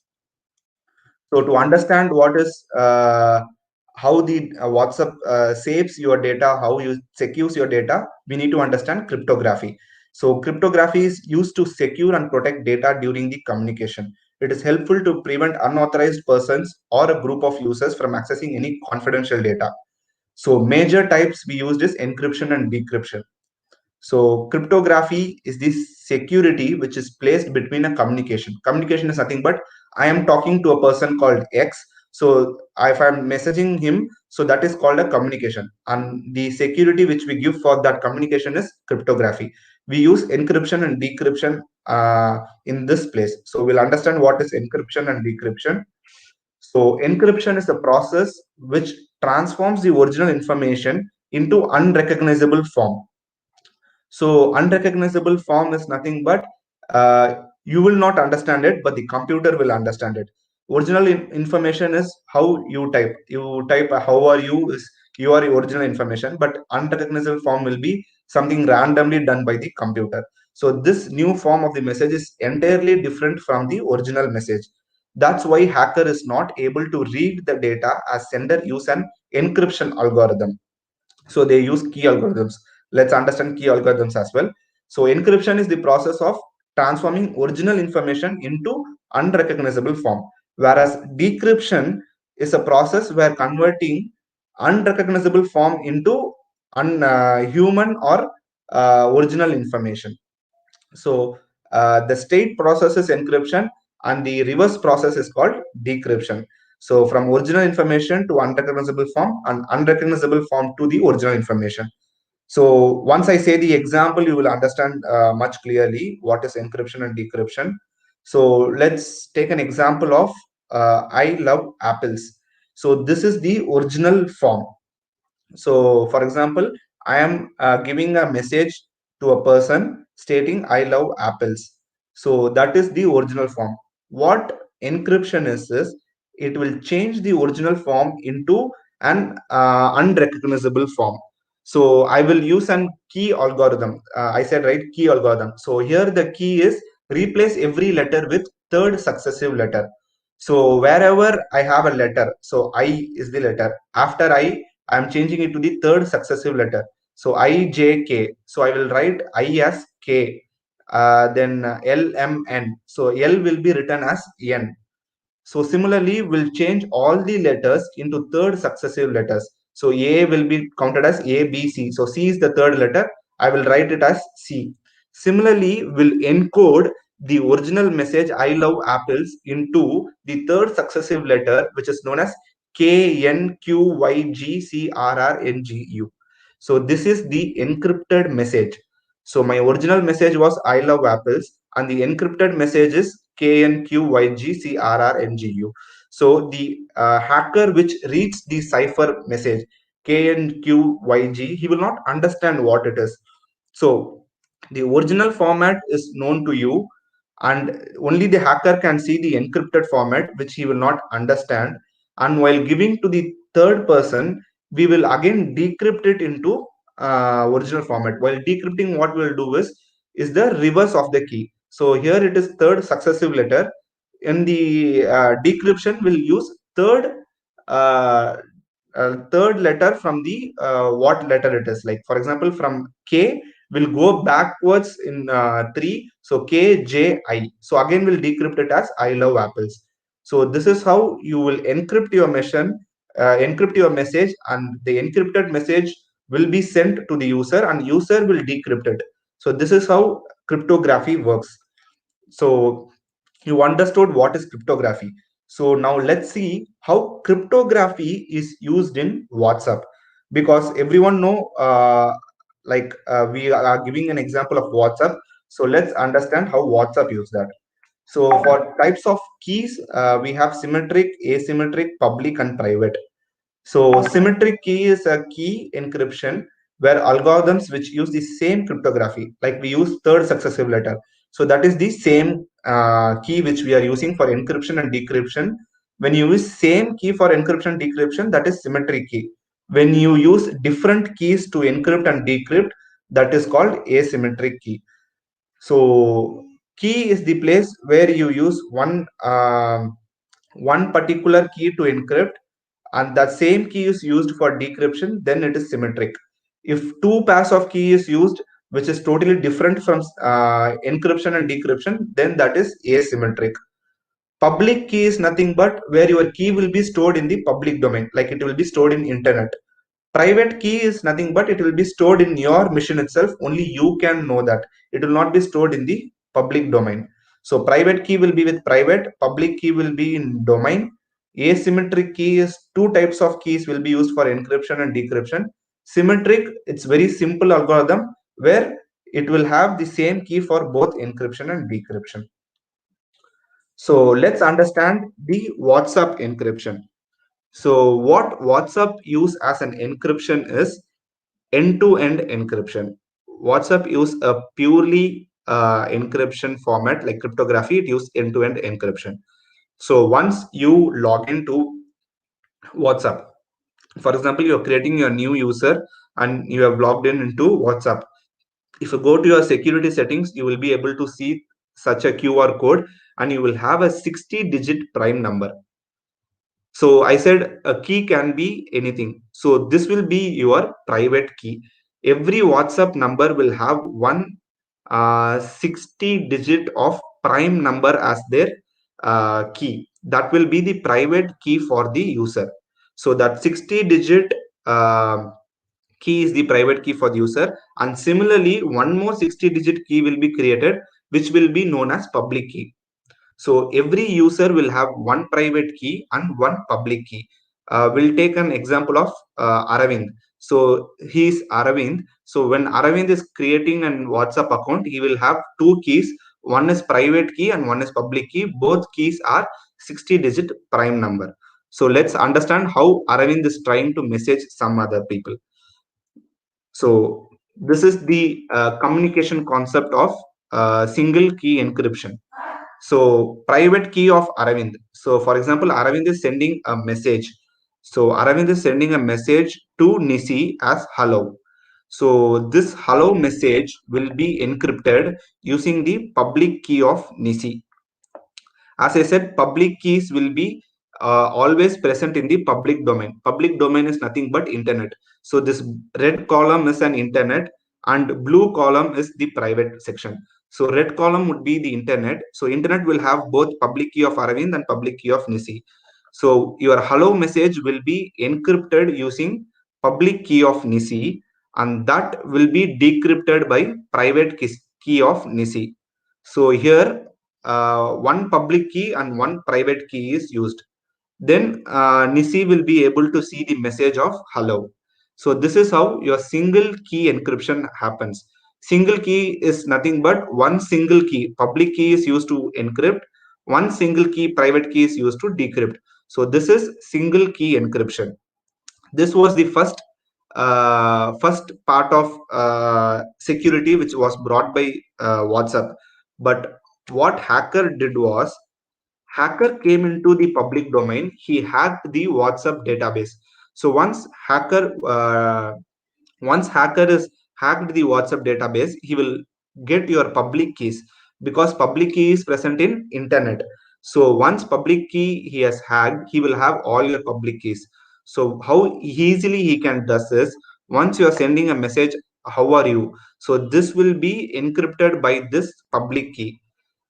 So to understand what is how the WhatsApp saves your data, how you secures your data, we need to understand cryptography. So cryptography is used to secure and protect data during the communication. It is helpful to prevent unauthorized persons or a group of users from accessing any confidential data. So major types we used is encryption and decryption. So cryptography is this security which is placed between a communication. Communication is nothing but I am talking to a person called X. So if I'm messaging him, so that is called a communication. And the security which we give for that communication is cryptography. We use encryption and decryption in this place. So we'll understand what is encryption and decryption. So encryption is a process which transforms the original information into unrecognizable form. So unrecognizable form is nothing but you will not understand it, but the computer will understand it. Original information is how you type. You type how are you is your original information, but unrecognizable form will be something randomly done by the computer. So this new form of the message is entirely different from the original message. That's why hacker is not able to read the data as sender use an encryption algorithm. So they use key algorithms. Let's understand key algorithms as well. So encryption is the process of transforming original information into unrecognizable form, whereas decryption is a process where converting unrecognizable form into human or original information. So the state process is encryption and the reverse process is called decryption. So from original information to unrecognizable form and unrecognizable form to the original information. So once I say the example, you will understand much clearly what is encryption and decryption. So let's take an example of I love apples. So this is the original form. So, for example, I am giving a message to a person stating I love apples. So that is the original form. What encryption is it will change the original form into an unrecognizable form. So I will use an key algorithm. I said right, key algorithm. So here the key is replace every letter with third successive letter. So wherever I have a letter, so I is the letter. After I am changing it to the third successive letter. So I, J, K. So I will write I as K. Then L, M, N. So L will be written as N. So similarly, we'll change all the letters into third successive letters. So A will be counted as A, B, C. So C is the third letter. I will write it as C. Similarly, we'll encode the original message I love apples into the third successive letter, which is known as KNQYGCRRNGU. So this is the encrypted message. So my original message was I love apples, and the encrypted message is KNQYGCRRNGU. So the hacker which reads the cipher message KNQYG, he will not understand what it is. So the original format is known to you, and only the hacker can see the encrypted format, which he will not understand. And while giving to the third person, we will again decrypt it into original format. While decrypting, what we'll do is the reverse of the key. So here it is third successive letter. In the decryption, we'll use uh, third letter from the what letter it is. Like for example, from K will go backwards in 3. So K, J, I. So again, we'll decrypt it as I love apples. So this is how you will encrypt your encrypt your message, and the encrypted message will be sent to the user, and user will decrypt it. So this is how cryptography works. So you understood what is cryptography. So now let's see how cryptography is used in WhatsApp, because everyone know we are giving an example of WhatsApp. So let's understand how WhatsApp use that. So for types of keys, we have symmetric, asymmetric, public, and private. So symmetric key is a key encryption. where algorithms which use the same cryptography, like we use third successive letter. So that is the same key which we are using for encryption and decryption. When you use same key for encryption and decryption, that is symmetric key. When you use different keys to encrypt and decrypt, that is called asymmetric key. So key is the place where you use one particular key to encrypt, and that same key is used for decryption, then it is symmetric. If two pairs of key is used, which is totally different from encryption and decryption, then that is asymmetric. Public key is nothing but where your key will be stored in the public domain, like it will be stored in internet. Private key is nothing but it will be stored in your machine itself. Only you can know that. It will not be stored in the public domain. So private key will be with private, public key will be in domain. Asymmetric key is two types of keys will be used for encryption and decryption. Symmetric, it's very simple algorithm where it will have the same key for both encryption and decryption. So let's understand the WhatsApp encryption. So what WhatsApp use as an encryption is end-to-end encryption. WhatsApp use a purely encryption format like cryptography. It use end-to-end encryption. So once you log into WhatsApp, for example, you're creating your new user and you have logged in into WhatsApp. If you go to your security settings, you will be able to see such a QR code, and you will have a 60-digit prime number. So I said a key can be anything. So this will be your private key. Every WhatsApp number will have one 60-digit of prime number as their key. That will be the private key for the user. So that 60-digit key is the private key for the user. And similarly, one more 60-digit key will be created, which will be known as public key. So every user will have one private key and one public key. We'll take an example of Aravind. So he's Aravind. So when Aravind is creating an WhatsApp account, he will have two keys. One is private key and one is public key. Both keys are 60-digit prime number. So let's understand how Aravind is trying to message some other people. So this is the communication concept of single key encryption. So private key of Aravind. So for example, Aravind is sending a message. So Aravind is sending a message to Nisi as hello. So this hello message will be encrypted using the public key of Nisi. As I said, public keys will be always present in the public domain. Public domain is nothing but internet. So this red column is an internet and blue column is the private section. So red column would be the internet. So internet will have both public key of Aravind and public key of Nisi. So your hello message will be encrypted using public key of Nisi, and that will be decrypted by private key of Nisi. So here one public key and one private key is used. Then Nisi will be able to see the message of hello. So this is how your single key encryption happens. Single key is nothing but one single key. Public key is used to encrypt. One single key, private key is used to decrypt. So this is single key encryption. This was the first part of security which was brought by WhatsApp. But what hacker did was, hacker came into the public domain. He hacked the WhatsApp database. So once hacker is hacked the WhatsApp database, he will get your public keys, because public key is present in internet. So once public key he has hacked, he will have all your public keys. So how easily he can does this, once you are sending a message, how are you? So this will be encrypted by this public key.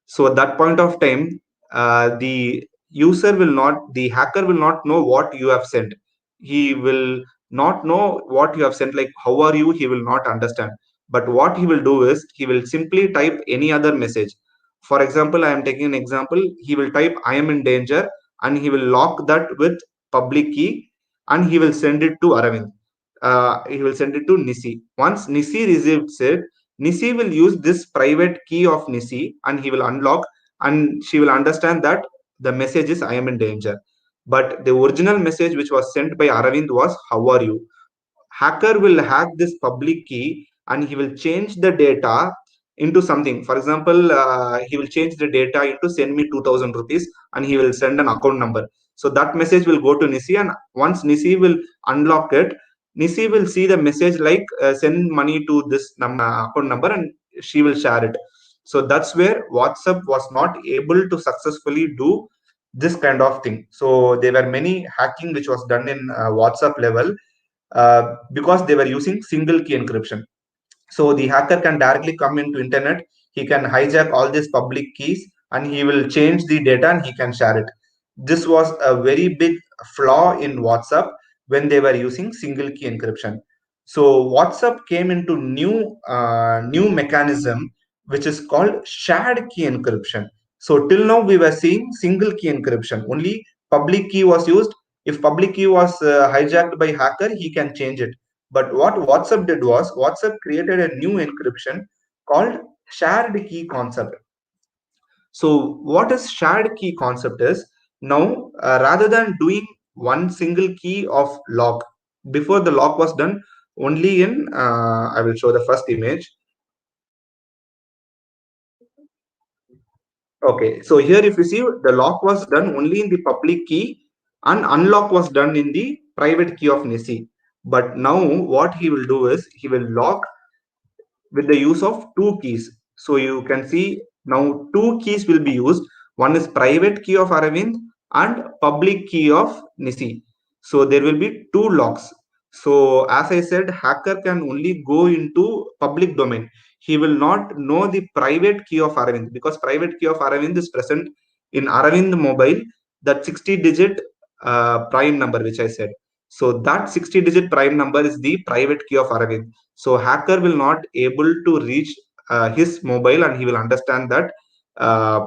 So at that point of time, the hacker will not know what you have sent. He will not know what you have sent, like how are you, he will not understand. But what he will do is, he will simply type any other message. For example, I am taking an example. He will type I am in danger, and he will lock that with public key, and he will send it to Aravind. He will send it to Nisi. Once Nisi receives it, Nisi will use this private key of Nisi, and he will unlock, and she will understand that the message is I am in danger. But the original message which was sent by Aravind was how are you? hacker will hack this public key and he will change the data into something. For example, he will change the data into send me 2000 rupees and he will send an account number. So that message will go to Nisi, and once Nisi will unlock it, Nisi will see the message like send money to this account number, and she will share it. So that's where WhatsApp was not able to successfully do this kind of thing. So there were many hacking which was done in WhatsApp level because they were using single key encryption. So the hacker can directly come into internet, he can hijack all these public keys and he will change the data and he can share it. This was a very big flaw in WhatsApp when they were using single key encryption. So WhatsApp came into new mechanism which is called shared key encryption. So till now we were seeing single key encryption, only public key was used. If public key was hijacked by hacker, he can change it. But what WhatsApp did was WhatsApp created a new encryption called shared key concept. So what is shared key concept is, now rather than doing one single key of lock, before the lock was done only in, I will show the first image. Okay, so here if you see, the lock was done only in the public key and unlock was done in the private key of Nisi. But now what he will do is he will lock with the use of two keys. So you can see now two keys will be used. One is private key of Aravind and public key of Nisi. So there will be two locks. So as I said, hacker can only go into public domain. He will not know the private key of Aravind, because private key of Aravind is present in Aravind mobile, that 60-digit prime number which I said. So that 60-digit prime number is the private key of Aravind. So hacker will not able to reach his mobile and he will understand that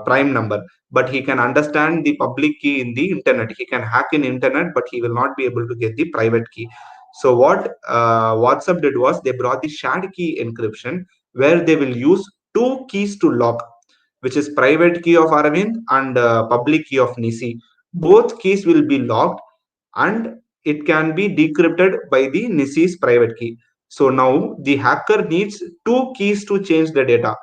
prime number, but he can understand the public key in the internet. He can hack in internet, but he will not be able to get the private key. So what WhatsApp did was they brought the shared key encryption, where they will use two keys to lock, which is private key of Aravind and public key of Nisi. Both keys will be locked and it can be decrypted by the Nisi's private key. So now the hacker needs two keys to change the data,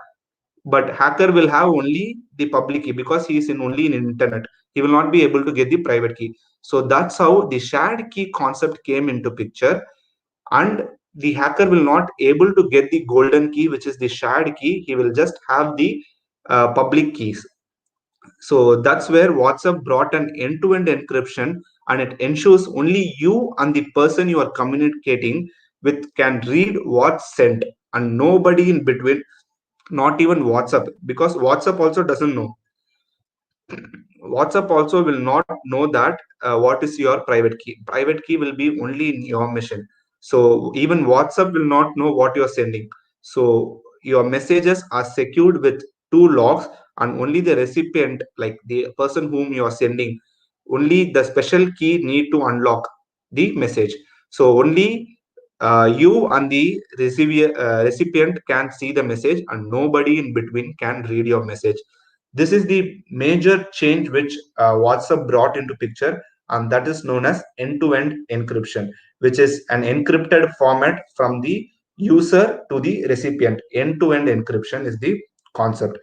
but hacker will have only the public key because he is in only in internet. He will not be able to get the private key. So that's how the shared key concept came into picture, and the hacker will not able to get the golden key, which is the shared key. He will just have the public keys. So that's where WhatsApp brought an end-to-end encryption, and it ensures only you and the person you are communicating with can read what's sent, and nobody in between, not even WhatsApp, because WhatsApp also doesn't know. WhatsApp also will not know that what is your private key. Private key will be only in your machine. So even WhatsApp will not know what you're sending. So your messages are secured with two locks, and only the recipient, like the person whom you are sending, only the special key need to unlock the message. So only you and the recipient can see the message, and nobody in between can read your message. This is the major change which WhatsApp brought into picture, and that is known as end-to-end encryption, which is an encrypted format from the user to the recipient. End-to-end encryption is the concept.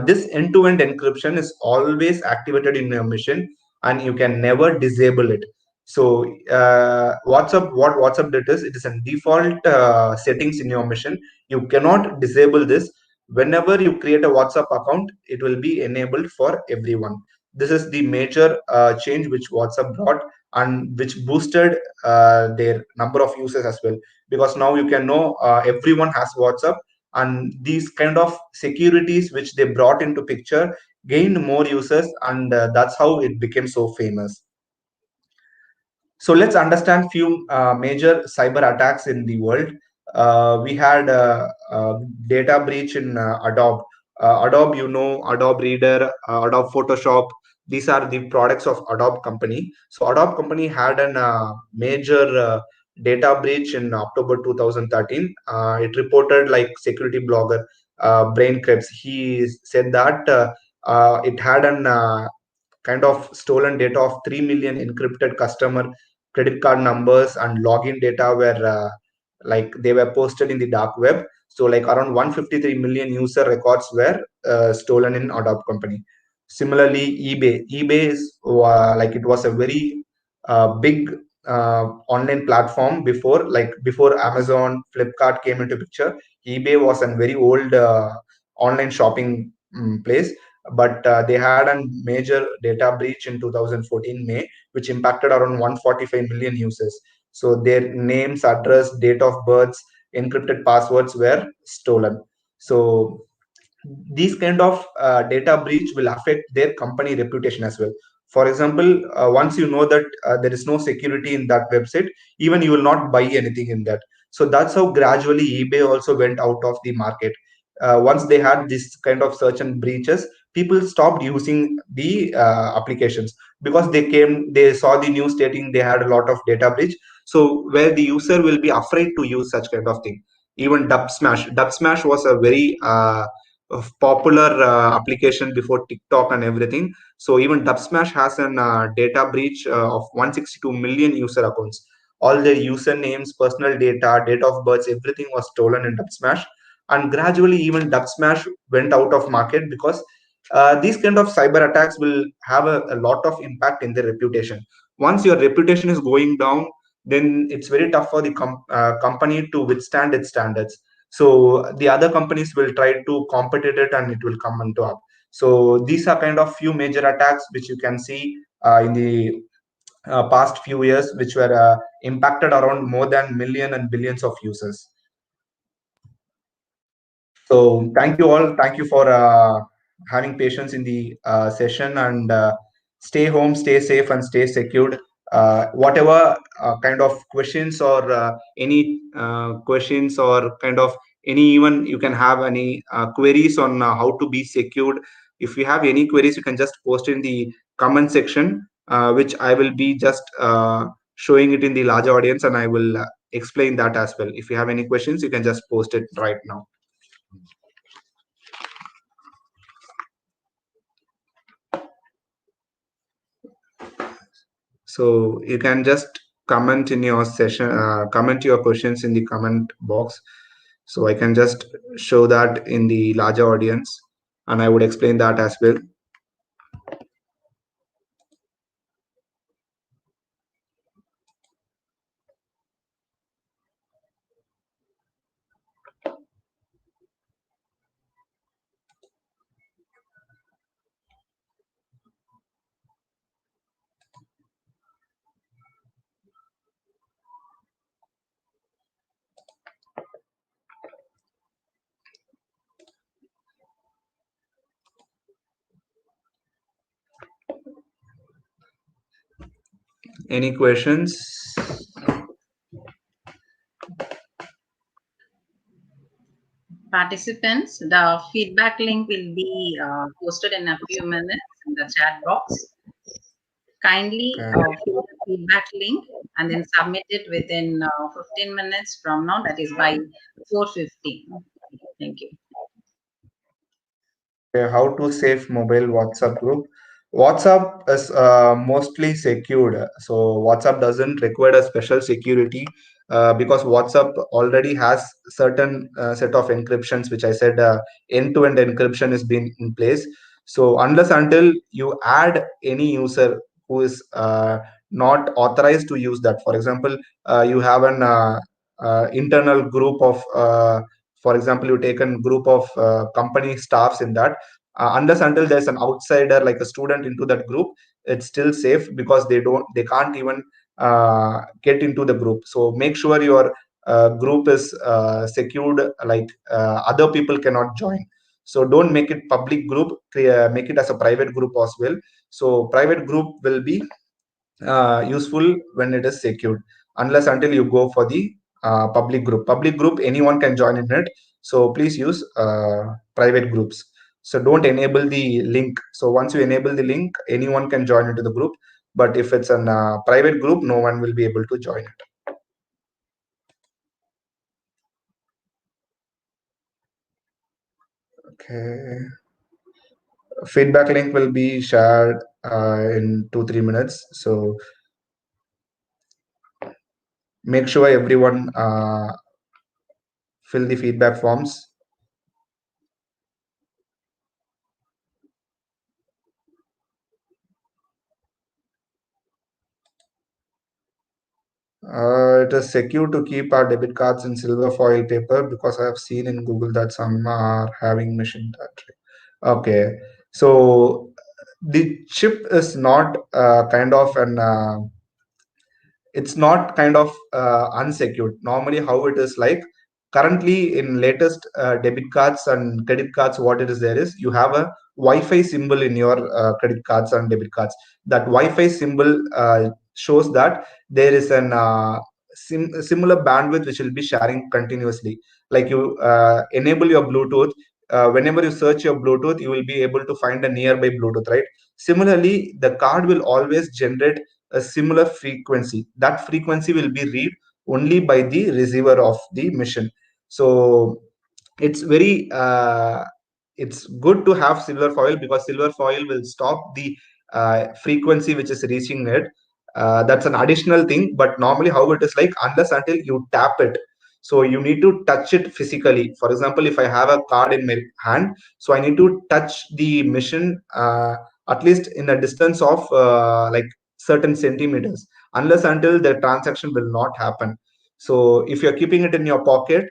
This end-to-end encryption is always activated in your machine, and you can never disable it. So what WhatsApp did is, it is a default settings in your machine. You cannot disable this. Whenever you create a WhatsApp account, it will be enabled for everyone. This is the major change which WhatsApp brought, and which boosted their number of users as well, because now you can know everyone has WhatsApp, and these kind of securities which they brought into picture gained more users, and that's how it became so famous. So let's understand few major cyber attacks in the world. We had data breach in Adobe. Adobe, you know, Adobe Reader, Adobe Photoshop. These are the products of Adobe company. So Adobe company had an major data breach in October 2013. It reported, like security blogger Brain Krebs. He said that it had an kind of stolen data of 3 million encrypted customer credit card numbers and login data were like they were posted in the dark web. So like around 153 million user records were stolen in Adobe company. Similarly, eBay is like it was a very big online platform before, like before Amazon, Flipkart came into picture. eBay was a very old online shopping place, but they had a major data breach in 2014 May, which impacted around 145 million users. So their names, address, date of births, encrypted passwords were stolen. So these kind of data breach will affect their company reputation as well. For example, once you know that there is no security in that website, even you will not buy anything in that. So that's how gradually eBay also went out of the market. Once they had this kind of search and breaches, people stopped using the applications, because they saw the news stating they had a lot of data breach. So where the user will be afraid to use such kind of thing. Even dub smash was a very of popular application before TikTok and everything. So even Dubsmash has an data breach of 162 million user accounts. All their usernames, personal data, date of birth, everything was stolen in Dubsmash. And gradually, even Dubsmash went out of market, because these kind of cyber attacks will have a lot of impact in their reputation. Once your reputation is going down, then it's very tough for the company to withstand its standards. So the other companies will try to compete it, and it will come into up. So these are kind of few major attacks which you can see in the past few years, which were impacted around more than million and billions of users. So thank you all. Thank you for having patience in the session, and stay home, stay safe, and stay secured. Whatever kind of questions, or any questions, or kind of any, even you can have any queries on how to be secured. If you have any queries, you can just post in the comment section, which I will be just showing it in the larger audience, and I will explain that as well. If you have any questions, you can just post it right now. So you can just comment in your session, comment your questions in the comment box. So I can just show that in the larger audience, and I would explain that as well. Any questions? Participants, the feedback link will be posted in a few minutes in the chat box. Kindly fill the feedback link and then submit it within 15 minutes from now, that is by 4:15. Thank you. How to save mobile WhatsApp group? WhatsApp is mostly secured. So WhatsApp doesn't require a special security, because WhatsApp already has certain set of encryptions, which I said end-to-end encryption has been in place. So unless until you add any user who is not authorized to use that, for example, you have an internal group of for example, you take a group of company staffs in that. Unless until there's an outsider like a student into that group, it's still safe, because they can't even get into the group. So make sure your group is secured, like other people cannot join. So don't make it public group, make it as a private group as well. So private group will be useful when it is secured, unless until you go for the public group, anyone can join in it. So please use private groups. So don't enable the link. So once you enable the link, anyone can join into the group, but if it's a private group, no one will be able to join it. Okay, feedback link will be shared in 2-3 minutes. So make sure everyone fill the feedback forms. It is secure to keep our debit cards in silver foil paper because I have seen in Google that some are having machine that. Okay, so the chip is not kind of an it's not kind of unsecured. Normally, how it is like currently in latest debit cards and credit cards, what it is there is you have a Wi-Fi symbol in your credit cards and debit cards. That Wi-Fi symbol shows that there is an similar bandwidth which will be sharing continuously. Like you enable your Bluetooth. Whenever you search your Bluetooth, you will be able to find a nearby Bluetooth, right? Similarly, the card will always generate a similar frequency. That frequency will be read only by the receiver of the mission. So it's very it's good to have silver foil because silver foil will stop the frequency which is reaching it. That's an additional thing, but normally how it is like unless until you tap it, so you need to touch it physically. For example, if I have a card in my hand, so I need to touch the mission at least in a distance of like certain centimeters. Unless until the transaction will not happen. So if you're keeping it in your pocket,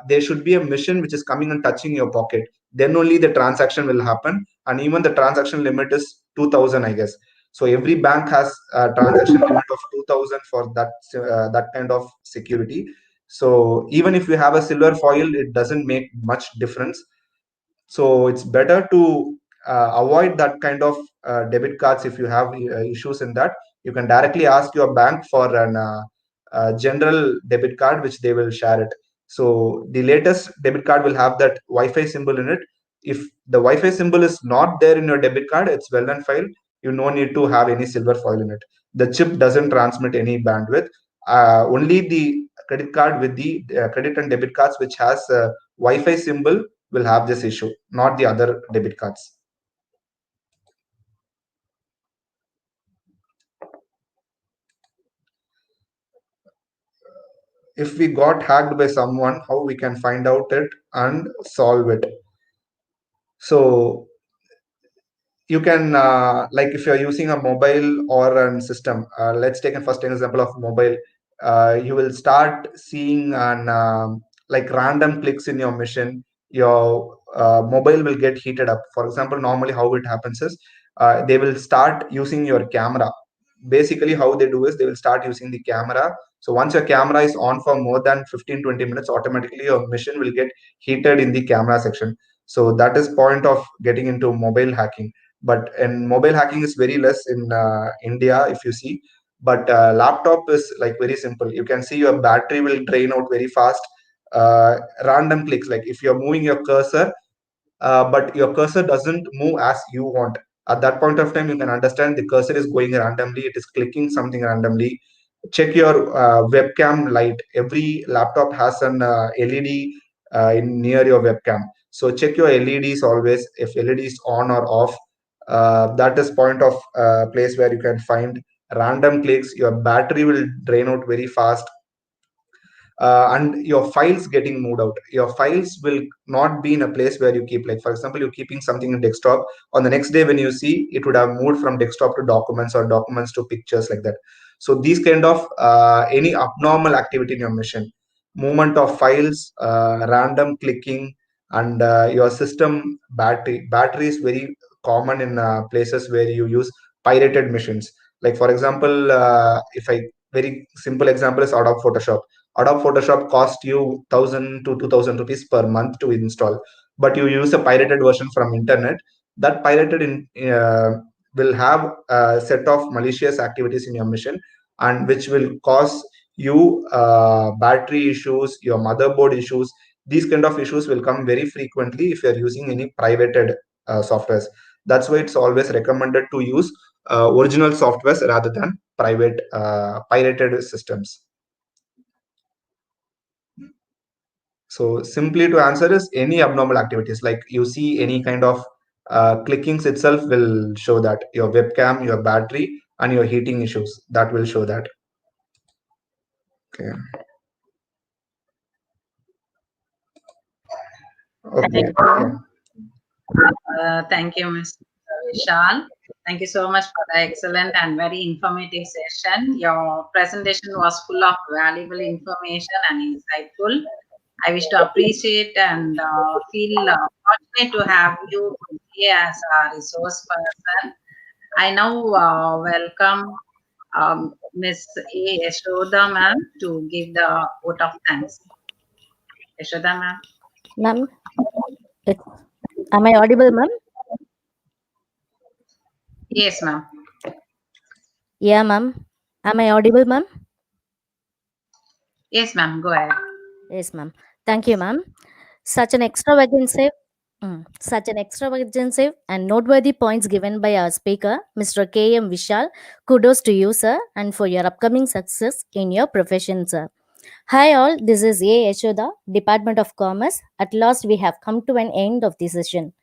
there should be a mission which is coming and touching your pocket. Then only the transaction will happen, and even the transaction limit is 2000, I guess. So every bank has a transaction limit of 2000 for that kind of security. So even if you have a silver foil, it doesn't make much difference. So it's better to avoid that kind of debit cards. If you have issues in that, you can directly ask your bank for an general debit card which they will share it. So the latest debit card will have that Wi-Fi symbol in it. If the Wi-Fi symbol is not there in your debit card, it's well and fine. You no need to have any silver foil in it. The chip doesn't transmit any bandwidth. Only the credit card with the credit and debit cards which has a Wi-Fi symbol will have this issue, not the other debit cards. If we got hacked by someone, how we can find out it and solve it? So you can like if you're using a mobile or a system, let's take a first example of mobile. You will start seeing an like random clicks in your mission. Your mobile will get heated up. For example, normally how it happens is they will start using your camera. Basically how they do is they will start using the camera. So once your camera is on for more than 15-20 minutes, automatically your mission will get heated in the camera section. So that is point of getting into mobile hacking. But in mobile hacking is very less in India, if you see. But laptop is like very simple. You can see your battery will drain out very fast. Random clicks, like if you're moving your cursor, but your cursor doesn't move as you want. At that point of time, you can understand the cursor is going randomly, it is clicking something randomly. Check your webcam light. Every laptop has an LED in near your webcam. So check your LEDs always, if LED is on or off. That is point of place where you can find random clicks. Your battery will drain out very fast, and your files getting moved out. Your files will not be in a place where you keep, like for example, you're keeping something in desktop. On the next day when you see, it would have moved from desktop to documents or documents to pictures, like that. So these kind of any abnormal activity in your machine, movement of files, random clicking, and your system battery is very common in places where you use pirated machines. Like for example, if I very simple example is Adobe Photoshop. Adobe Photoshop cost you 1,000 to 2,000 rupees per month to install, but you use a pirated version from internet. That pirated will have a set of malicious activities in your machine, and which will cause you battery issues, your motherboard issues. These kind of issues will come very frequently if you are using any privated softwares. That's why it's always recommended to use original softwares rather than private pirated systems. So simply to answer is any abnormal activities, like you see any kind of clickings itself will show that your webcam, your battery, and your heating issues, that will show that. Okay. Thank Okay. Yeah. you. Thank you, Mr. Vishal. Thank you so much for the excellent and very informative session. Your presentation was full of valuable information and insightful. I wish to appreciate and feel fortunate to have you today as a resource person. I now welcome Ms. A. Yashoda ma'am to give the vote of thanks. Yashoda ma'am. Ma'am, it's, am I audible, ma'am? Yes, ma'am. Yeah, ma'am. Am I audible, ma'am? Yes, ma'am. Go ahead. Yes, ma'am. Thank you, ma'am. Such an extravagant, such an extravagant and noteworthy points given by our speaker, Mr. K.M. Vishal. Kudos to you, sir, and for your upcoming success in your profession, sir. Hi all, this is A. Yashoda, Department of Commerce. At last we have come to an end of the session.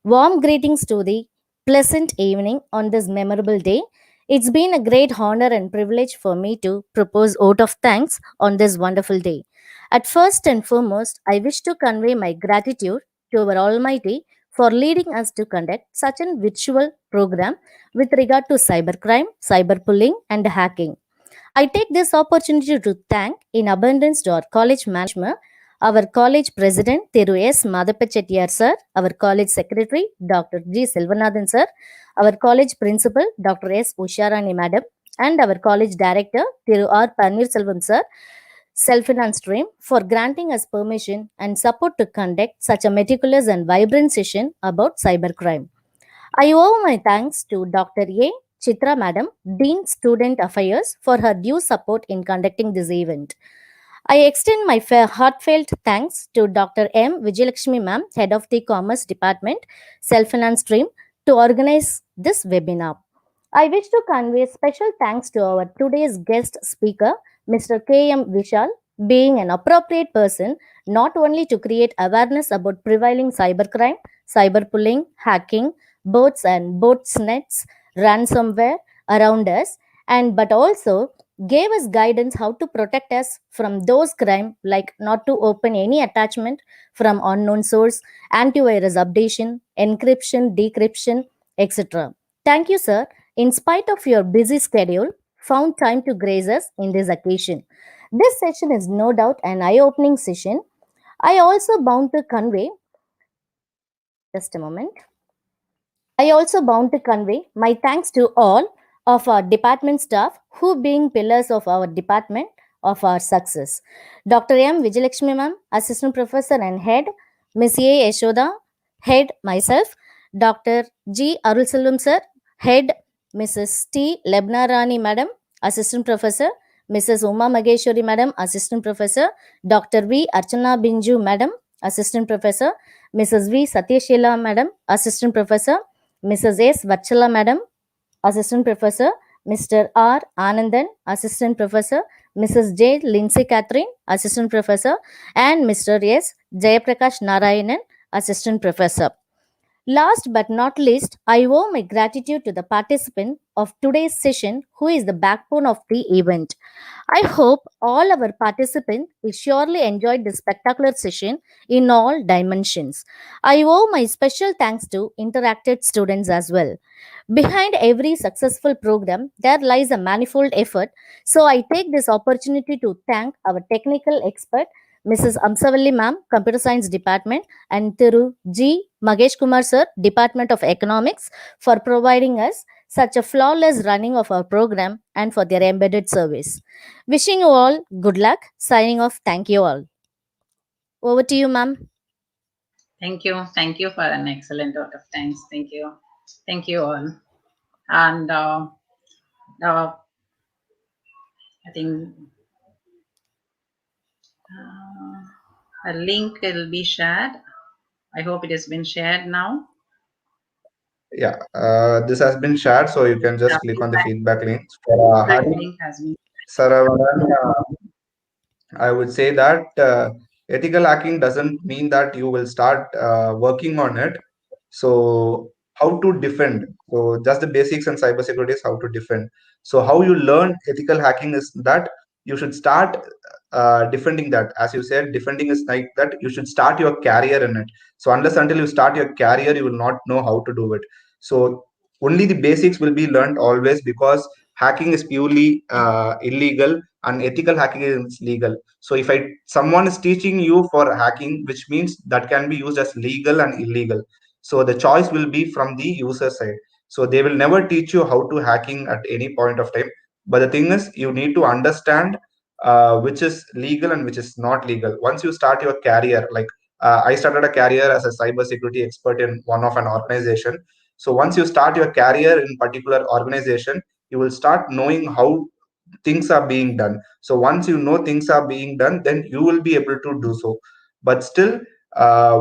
Warm greetings to the pleasant evening on this memorable day. It's been a great honor and privilege for me to propose vote of thanks on this wonderful day. At first and foremost, I wish to convey my gratitude to our Almighty for leading us to conduct such a virtual program with regard to cybercrime, cyberbullying, and hacking. I take this opportunity to thank in abundance to our college management, our college president, Thiru S. Madhapachettiar sir, our college secretary, Dr. G. Selvanathan sir, our college principal, Dr. S. Usharani madam, and our college director, Thiru R. Panneerselvam sir, Self-Finance Stream, for granting us permission and support to conduct such a meticulous and vibrant session about cybercrime. I owe my thanks to Dr. A. Chitra Madam, Dean Student Affairs, for her due support in conducting this event. I extend my heartfelt thanks to Dr. M. Vijayalakshmi Ma'am, Head of the Commerce Department, Self-Finance Stream, to organize this webinar. I wish to convey special thanks to our today's guest speaker, Mr. K.M. Vishal, being an appropriate person not only to create awareness about prevailing cybercrime, cyberbullying, hacking, bots and botnets, ransomware around us, and but also gave us guidance how to protect us from those crime like not to open any attachment from unknown source, antivirus updation, encryption, decryption, etc. Thank you, sir. In spite of your busy schedule, found time to grace us in this occasion. This session is no doubt an eye-opening session. I also bound to convey just a moment. I also bound to convey my thanks to all of our department staff who being pillars of our department of our success. Dr. M. Vijayalakshmi ma'am, Assistant Professor and Head, Ms. A. Yashoda, Head myself, Dr. G. Arulselvam sir, Head, Mrs. T. Lebna Rani madam, Assistant Professor, Mrs. Uma Mageshwari madam, Assistant Professor, Dr. V. Archana Binju madam, Assistant Professor, Mrs. V. Satyashila madam, Assistant Professor, Mrs. S. Vachala Madam, Assistant Professor, Mr. R. Anandan, Assistant Professor, Mrs. J. Lindsay Catherine, Assistant Professor, and Mr. S. Jayaprakash Narayanan, Assistant Professor. Last but not least, I owe my gratitude to the participant of today's session who is the backbone of the event. I hope all our participants will surely enjoy this spectacular session in all dimensions. I owe my special thanks to interactive students as well. Behind every successful program, there lies a manifold effort. So I take this opportunity to thank our technical expert, Mrs. Amsavalli Ma'am, Computer Science Department, and Thiru G. Magesh Kumar Sir, Department of Economics, for providing us such a flawless running of our program and for their embedded service. Wishing you all good luck. Signing off. Thank you all. Over to you, ma'am. Thank you. Thank you for an excellent vote of thanks. Thank you. Thank you all. And I think a link will be shared. I hope it has been shared now. Yeah. This has been shared, so you can just click on the feedback links. For The link has been. Saravanan, I would say that ethical hacking doesn't mean that you will start working on it. So, how to defend? So, just the basics and cybersecurity is how to defend. So, how you learn ethical hacking is that you should start defending that. As you said, defending is like that you should start your career in it. So unless until you start your career, you will not know how to do it. So only the basics will be learned always, because hacking is purely illegal and ethical hacking is legal. So if someone is teaching you for hacking, which means that can be used as legal and illegal. So the choice will be from the user side. So they will never teach you how to hacking at any point of time. But the thing is, you need to understand which is legal and which is not legal. Once you start your career, like I started a career as a cybersecurity expert in one of an organization. So once you start your career in particular organization, you will start knowing how things are being done. So once you know things are being done, then you will be able to do so. But still,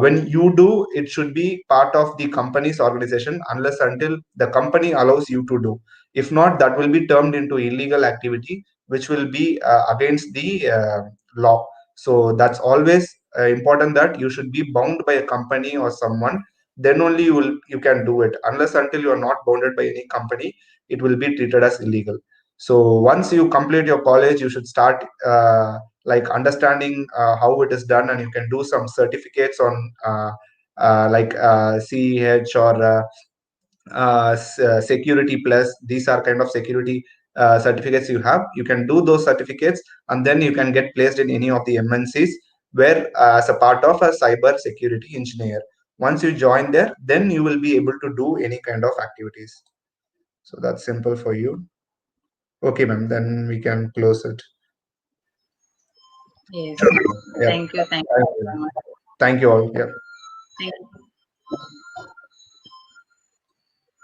when you do, it should be part of the company's organization, unless until the company allows you to do. If not, that will be termed into illegal activity, which will be against the law. So that's always important, that you should be bound by a company or someone. Then only you can do it. Unless until you are not bounded by any company, it will be treated as illegal. So once you complete your college, you should start like understanding how it is done, and you can do some certificates on like CEH or Security Plus. These are kind of security certificates you have. You can do those certificates, and then you can get placed in any of the MNCs, where as a part of a cyber security engineer. Once you join there, then you will be able to do any kind of activities. So that's simple for you. Okay, ma'am. Then we can close it. Yes. Yeah. Thank you. Thank Thank you you. very much. Thank you all. Yeah. Thank you.